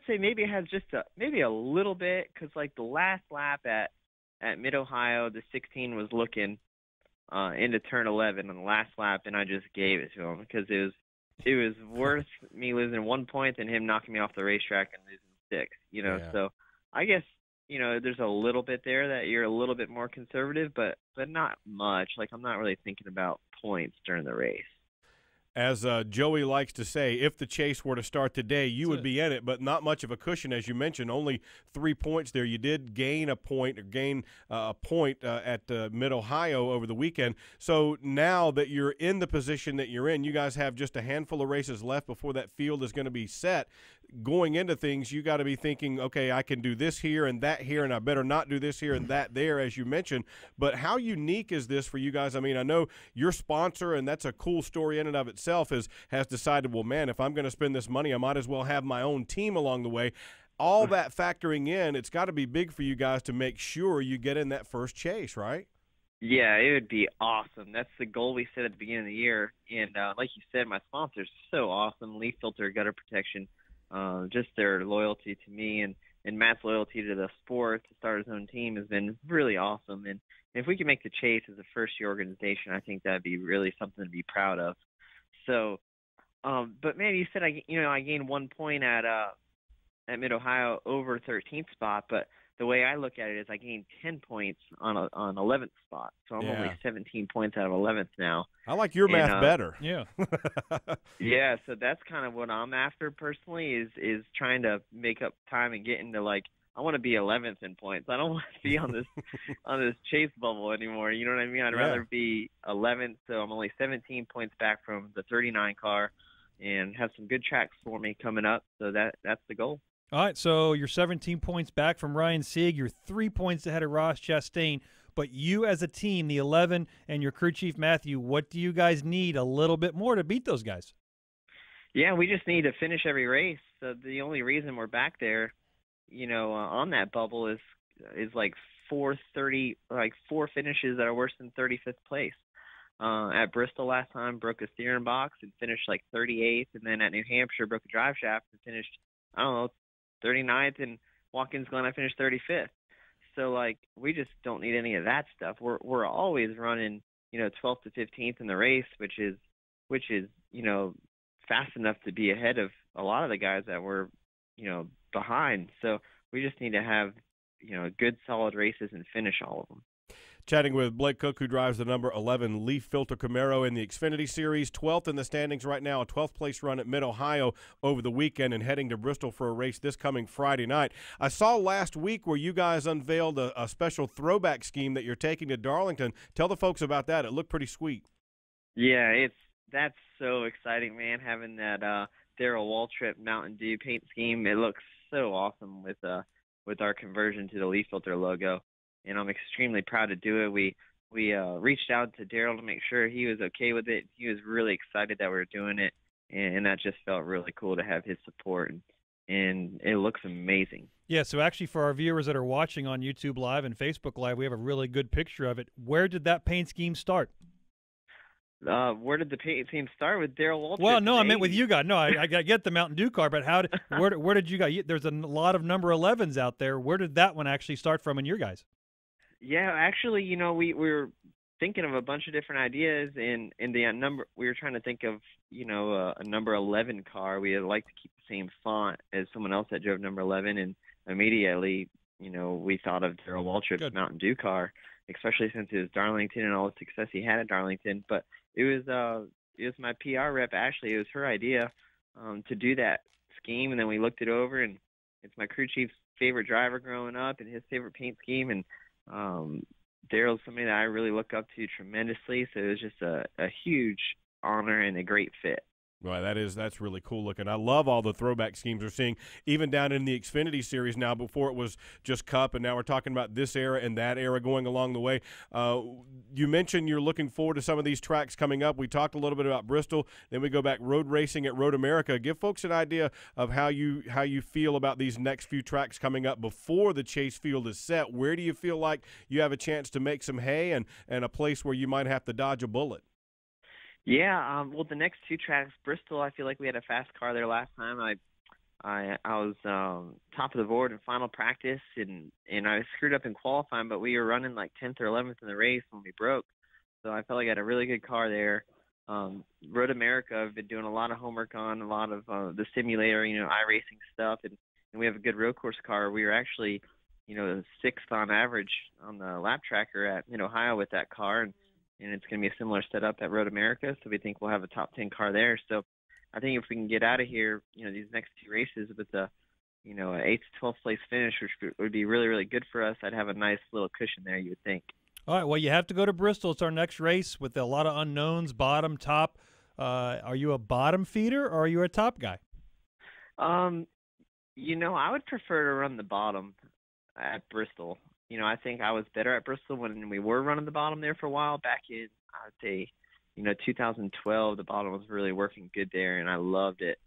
S24: say maybe it has just maybe a little bit, because like the last lap at Mid-Ohio, the 16 was looking into turn 11 on the last lap, and I just gave it to him because it was worth me losing 1 point than him knocking me off the racetrack and losing 6.
S1: Yeah.
S24: So I guess there's a little bit there that you're a little bit more conservative, but not much. Like, I'm not really thinking about points during the race.
S1: As Joey likes to say, if the chase were to start today, you would be in it, but not much of a cushion, as you mentioned. Only 3 points there. You did gain a point at Mid-Ohio over the weekend. So now that you're in the position that you're in, you guys have just a handful of races left before that field is going to be set. Going into things, you got to be thinking, okay, I can do this here and that here, and I better not do this here and that there, as you mentioned. But how unique is this for you guys? I mean, I know your sponsor, and that's a cool story in and of itself, has decided, well, man, if I'm going to spend this money, I might as well have my own team along the way. All that factoring in, it's got to be big for you guys to make sure you get in that first chase, right?
S24: Yeah, it would be awesome. That's the goal we set at the beginning of the year. And like you said, my sponsor's so awesome. Leaf Filter Gutter Protection. Just their loyalty to me and Matt's loyalty to the sport to start his own team has been really awesome. And if we can make the chase as a first-year organization, I think that'd be really something to be proud of. So, but man, you said I gained 1 point at Mid-Ohio over 13th spot, but the way I look at it is I gained 10 points on 11th spot, so I'm only 17 points out of 11th now.
S1: I like your math better.
S4: Yeah.
S24: Yeah, so that's kind of what I'm after personally is trying to make up time and get into, like, I want to be 11th in points. I don't want to be on this chase bubble anymore. You know what I mean? I'd rather be 11th, so I'm only 17 points back from the 39 car, and have some good tracks for me coming up. So that's the goal.
S4: All right, so you're 17 points back from Ryan Sieg. You're 3 points ahead of Ross Chastain. But you as a team, the 11 and your crew chief, Matthew, what do you guys need a little bit more to beat those guys?
S24: Yeah, we just need to finish every race. So the only reason we're back there, on that bubble is like 4:30, like 4 finishes that are worse than 35th place. At Bristol last time, broke a steering box and finished like 38th, and then at New Hampshire broke a drive shaft and finished, 39th, and Watkins Glen I finished 35th. So like we just don't need any of that stuff. We're always running 12th to 15th in the race, which is fast enough to be ahead of a lot of the guys that were behind. So we just need to have good solid races and finish all of them.
S1: Chatting with Blake Koch, who drives the number 11 Leaf Filter Camaro in the Xfinity Series, 12th in the standings right now, a 12th place run at Mid-Ohio over the weekend, and heading to Bristol for a race this coming Friday night. I saw last week where you guys unveiled a special throwback scheme that you're taking to Darlington. Tell the folks about that. It looked pretty sweet.
S24: Yeah, that's so exciting, man, having that Darrell Waltrip Mountain Dew paint scheme. It looks so awesome with our conversion to the Leaf Filter logo. And I'm extremely proud to do it. We reached out to Darrell to make sure he was okay with it. He was really excited that we were doing it, and that just felt really cool to have his support. And it looks amazing.
S4: Yeah, so actually for our viewers that are watching on YouTube Live and Facebook Live, we have a really good picture of it. Where did that paint scheme start?
S24: Where did the paint scheme start? With Darrell Waltrip?
S4: Well, no, I meant with you guys. No, I get the Mountain Dew car, but where did you guys? There's a lot of number 11s out there. Where did that one actually start from in your guys?
S24: Yeah, actually, we were thinking of a bunch of different ideas, and the number we were trying to think of, a number 11 car. We would like to keep the same font as someone else that drove number 11, and immediately, we thought of Darrell Waltrip's Mountain Dew car, especially since it was Darlington and all the success he had at Darlington. But it was my PR rep, Ashley. It was her idea to do that scheme, and then we looked it over, and it's my crew chief's favorite driver growing up and his favorite paint scheme, and Darrell's somebody that I really look up to tremendously, so it was just a huge honor and a great fit.
S1: Well, that's really cool looking. I love all the throwback schemes we're seeing, even down in the Xfinity Series now. Before it was just Cup, and now we're talking about this era and that era going along the way. You mentioned you're looking forward to some of these tracks coming up. We talked a little bit about Bristol, then we go back road racing at Road America. Give folks an idea of how you feel about these next few tracks coming up before the chase field is set. Where do you feel like you have a chance to make some hay and a place where you might have to dodge a bullet?
S24: Yeah, well, the next 2 tracks, Bristol, I feel like we had a fast car there last time. I was top of the board in final practice, and I screwed up in qualifying, but we were running like 10th or 11th in the race when we broke. So I felt like I had a really good car there. Road America, I've been doing a lot of homework on, a lot of the simulator, iRacing stuff, and we have a good road course car. We were actually, 6th on average on the lap tracker at Mid-Ohio with that car, and it's going to be a similar setup at Road America, so we think we'll have a top 10 car there. So I think if we can get out of here, these next 2 races with a, an 8th to 12th place finish, which would be really, really good for us, I'd have a nice little cushion there, you would think.
S4: All right, well, you have to go to Bristol. It's our next race with a lot of unknowns, bottom, top. Are you a bottom feeder or are you a top guy?
S24: I would prefer to run the bottom at Bristol. I think I was better at Bristol when we were running the bottom there for a while. Back in, I would say, 2012, the bottom was really working good there, and I loved it.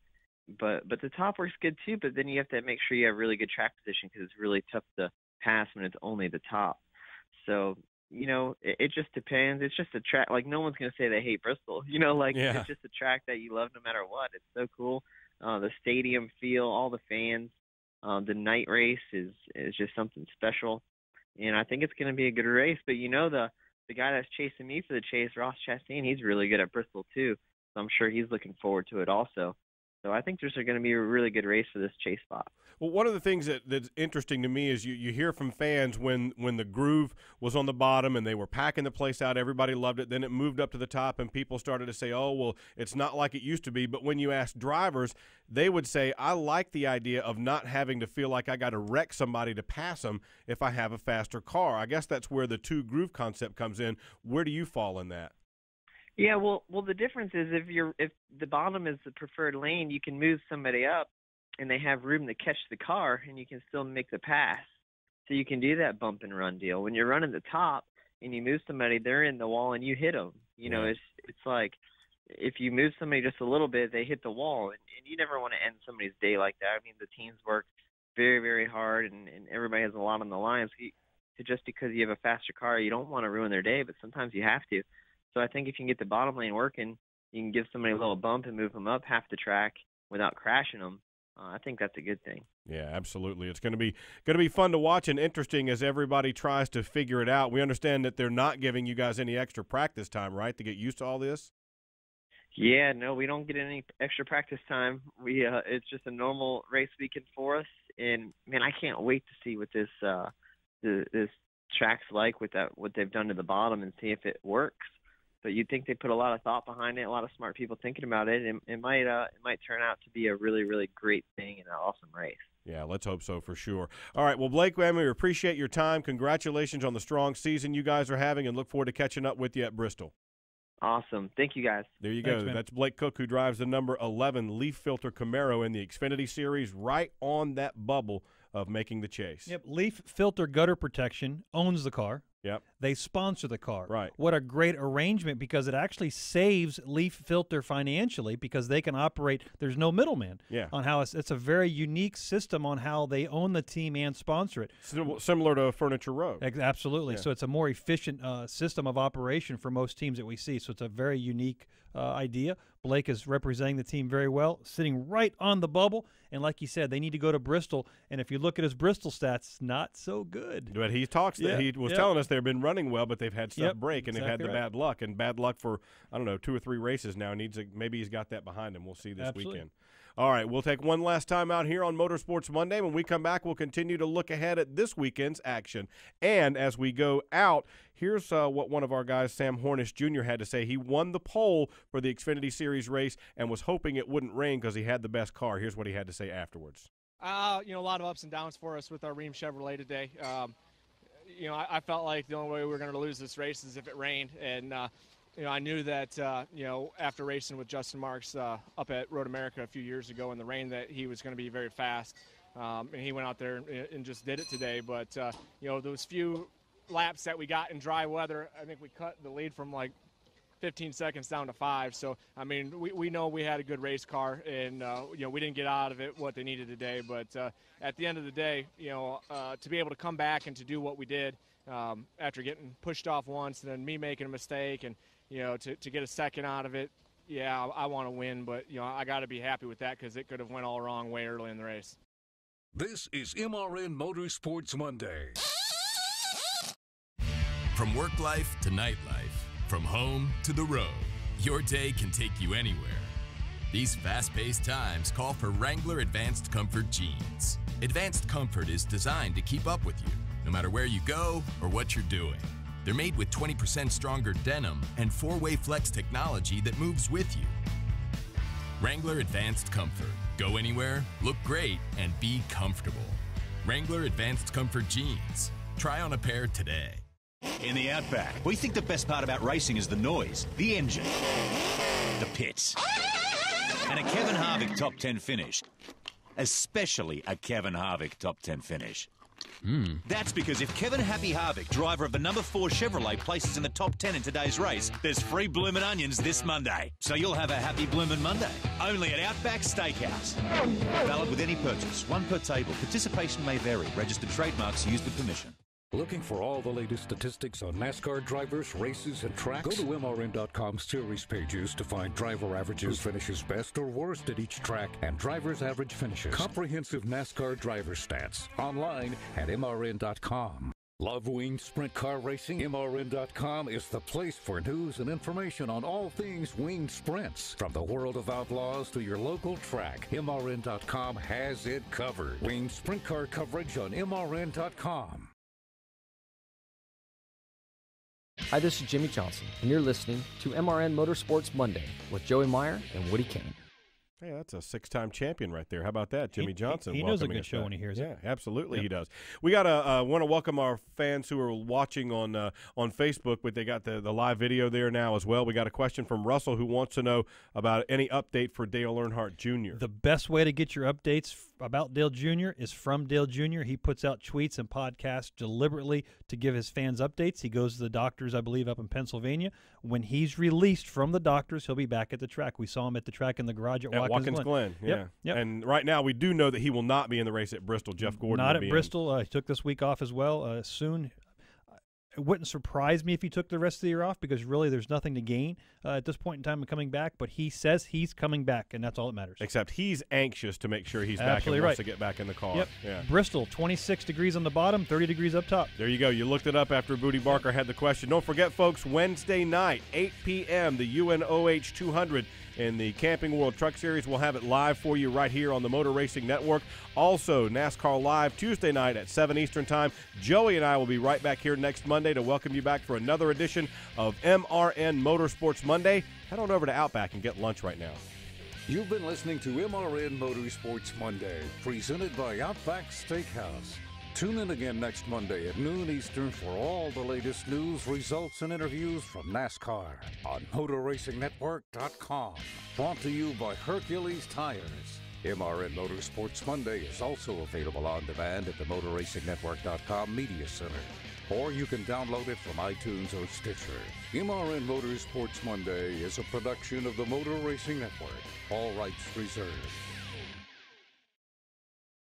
S24: But the top works good too, but then you have to make sure you have really good track position because it's really tough to pass when it's only the top. So, it just depends. It's just a track. Like, no one's going to say they hate Bristol. It's just a track that you love no matter what. It's so cool. The stadium feel, all the fans. The night race is just something special. And I think it's going to be a good race. But, the guy that's chasing me for the chase, Ross Chastain, he's really good at Bristol too. So I'm sure he's looking forward to it also. So I think there's going to be a really good race for this chase spot.
S1: Well, one of the things that's interesting to me is you hear from fans when the groove was on the bottom and they were packing the place out, everybody loved it. Then it moved up to the top and people started to say, oh, well, it's not like it used to be. But when you ask drivers, they would say, I like the idea of not having to feel like I got to wreck somebody to pass them if I have a faster car. I guess that's where the two groove concept comes in. Where do you fall in that?
S24: Yeah, well, the difference is if the bottom is the preferred lane, you can move somebody up, and they have room to catch the car, and you can still make the pass. So you can do that bump and run deal. When you're running the top and you move somebody, they're in the wall and you hit them. You know, it's like if you move somebody just a little bit, they hit the wall, and you never want to end somebody's day like that. I mean, the teams work very, very hard, and everybody has a lot on the line. So just because you have a faster car, you don't want to ruin their day, but sometimes you have to. So I think if you can get the bottom lane working, you can give somebody a little bump and move them up half the track without crashing them. I think that's a good thing.
S1: Yeah, absolutely. It's going to be fun to watch and interesting as everybody tries to figure it out. We understand that they're not giving you guys any extra practice time, right, to get used to all this?
S24: Yeah, no, we don't get any extra practice time. It's just a normal race weekend for us, and man, I can't wait to see what this track's like with what they've done to the bottom and see if it works. But you'd think they put a lot of thought behind it, a lot of smart people thinking about it, and it might turn out to be a really, really great thing and an awesome race.
S1: Yeah, let's hope so for sure. All right, well, Blake, we appreciate your time. Congratulations on the strong season you guys are having, and look forward to catching up with you at Bristol.
S24: Awesome. Thank you, guys.
S1: There you
S24: Thanks,
S1: go.
S24: man.
S1: That's Blake Koch, who drives the number 11 Leaf Filter Camaro in the Xfinity Series, right on that bubble of making the chase.
S4: Yep, Leaf Filter Gutter Protection owns the car.
S1: Yep.
S4: They sponsor the car.
S1: Right.
S4: What a great arrangement, because it actually saves Leaf Filter financially because they can operate. There's no middleman.
S1: Yeah.
S4: On how it's a very unique system on how they own the team and sponsor it.
S1: Similar to Furniture Row.
S4: Absolutely.
S1: Yeah.
S4: So it's a more efficient system of operation for most teams that we see. So it's a very unique idea. Blake is representing the team very well, sitting right on the bubble. And like you said, they need to go to Bristol. And if you look at his Bristol stats, not so good.
S1: But he talks.
S4: Yeah,
S1: he was telling us they've been running well, but they've had stuff break, and they've had the bad luck. And bad luck for, 2 or 3 races now. Maybe he's got that behind him. We'll see this weekend. All right, we'll take one last time out here on Motorsports Monday. When we come back, we'll continue to look ahead at this weekend's action. And as we go out, here's what one of our guys, Sam Hornish Jr., had to say. He won the pole for the Xfinity Series race and was hoping it wouldn't rain because he had the best car. Here's what he had to say afterwards.
S5: A lot of ups and downs for us with our Ream Chevrolet today. I felt like the only way we were going to lose this race is if it rained. And, I knew that, after racing with Justin Marks up at Road America a few years ago in the rain, that he was going to be very fast. And he went out there and just did it today. But, those few laps that we got in dry weather, I think we cut the lead from like 15 seconds down to 5. So, I mean, we know we had a good race car, and, we didn't get out of it what they needed today. But at the end of the day, to be able to come back and to do what we did after getting pushed off once and then me making a mistake and, to get a second out of it, yeah, I want to win. But, I got to be happy with that because it could have went all wrong way early in the race.
S2: This is MRN Motorsports Monday.
S17: From work life to nightlife, from home to the road, your day can take you anywhere. These fast-paced times call for Wrangler Advanced Comfort jeans. Advanced Comfort is designed to keep up with you, no matter where you go or what you're doing. They're made with 20% stronger denim and 4-way flex technology that moves with you. Wrangler Advanced Comfort. Go anywhere, look great, and be comfortable. Wrangler Advanced Comfort jeans. Try on a pair today.
S10: In the Outback, we think the best part about racing is the noise, the engine, the pits, and a Kevin Harvick top 10 finish. Especially a Kevin Harvick top 10 finish. That's because if Kevin Happy Harvick, driver of the number 4 Chevrolet, places in the top 10 in today's race, there's free bloomin' onions this Monday. So you'll have a happy bloomin' Monday. Only at Outback Steakhouse. Valid with any purchase. 1 per table. Participation may vary. Registered trademarks used with permission.
S2: Looking for all the latest statistics on NASCAR drivers, races, and tracks? Go to MRN.com series pages to find driver averages, who finishes best or worst at each track, and drivers' average finishes. Comprehensive NASCAR driver stats. Online at MRN.com. Love winged sprint car racing? MRN.com is the place for news and information on all things winged sprints. From the world of outlaws to your local track, MRN.com has it covered. Winged sprint car coverage on MRN.com.
S6: Hi, this is Jimmy Johnson, and you're listening to MRN Motorsports Monday with Joey Meyer and Woody Kane.
S1: Hey, that's a 6-time champion right there. How about that, Jimmy Johnson?
S4: He knows a good show when he hears it.
S1: Yeah, absolutely, he does. We got to want to welcome our fans who are watching on Facebook, but they got the live video there now as well. We got a question from Russell who wants to know about any update for Dale Earnhardt Jr.
S4: The best way to get your updates about Dale Jr. is from Dale Jr. He puts out tweets and podcasts deliberately to give his fans updates. He goes to the doctors, I believe, up in Pennsylvania. When he's released from the doctors, he'll be back at the track. We saw him at the track in the garage at Watkins Glen.
S1: Yeah.
S4: Yep.
S1: And right now we do know that he will not be in the race at Bristol. Jeff Gordon
S4: not
S1: will be
S4: at Bristol. He took this week off as well. Soon. It wouldn't surprise me if he took the rest of the year off because really there's nothing to gain at this point in time of coming back. But he says he's coming back, and that's all that matters.
S1: Except he's anxious to make sure he's back and wants to get back in the car.
S4: Yep.
S1: Yeah.
S4: Bristol, 26 degrees on the bottom, 30 degrees up top.
S1: There you go. You looked it up after Bootie Barker had the question. Don't forget, folks, Wednesday night, 8 p.m., the UNOH 200 in the Camping World Truck Series. We'll have it live for you right here on the Motor Racing Network. Also, NASCAR Live Tuesday night at 7 Eastern Time. Joey and I will be right back here next Monday to welcome you back for another edition of MRN Motorsports Monday. Head on over to Outback and get lunch right now.
S2: You've been listening to MRN Motorsports Monday, presented by Outback Steakhouse. Tune in again next Monday at noon Eastern for all the latest news, results, and interviews from NASCAR on MotorRacingNetwork.com. Brought to you by Hercules Tires. MRN Motorsports Monday is also available on demand at the MotorRacingNetwork.com Media Center. Or you can download it from iTunes or Stitcher. MRN Motorsports Monday is a production of the Motor Racing Network. All rights reserved.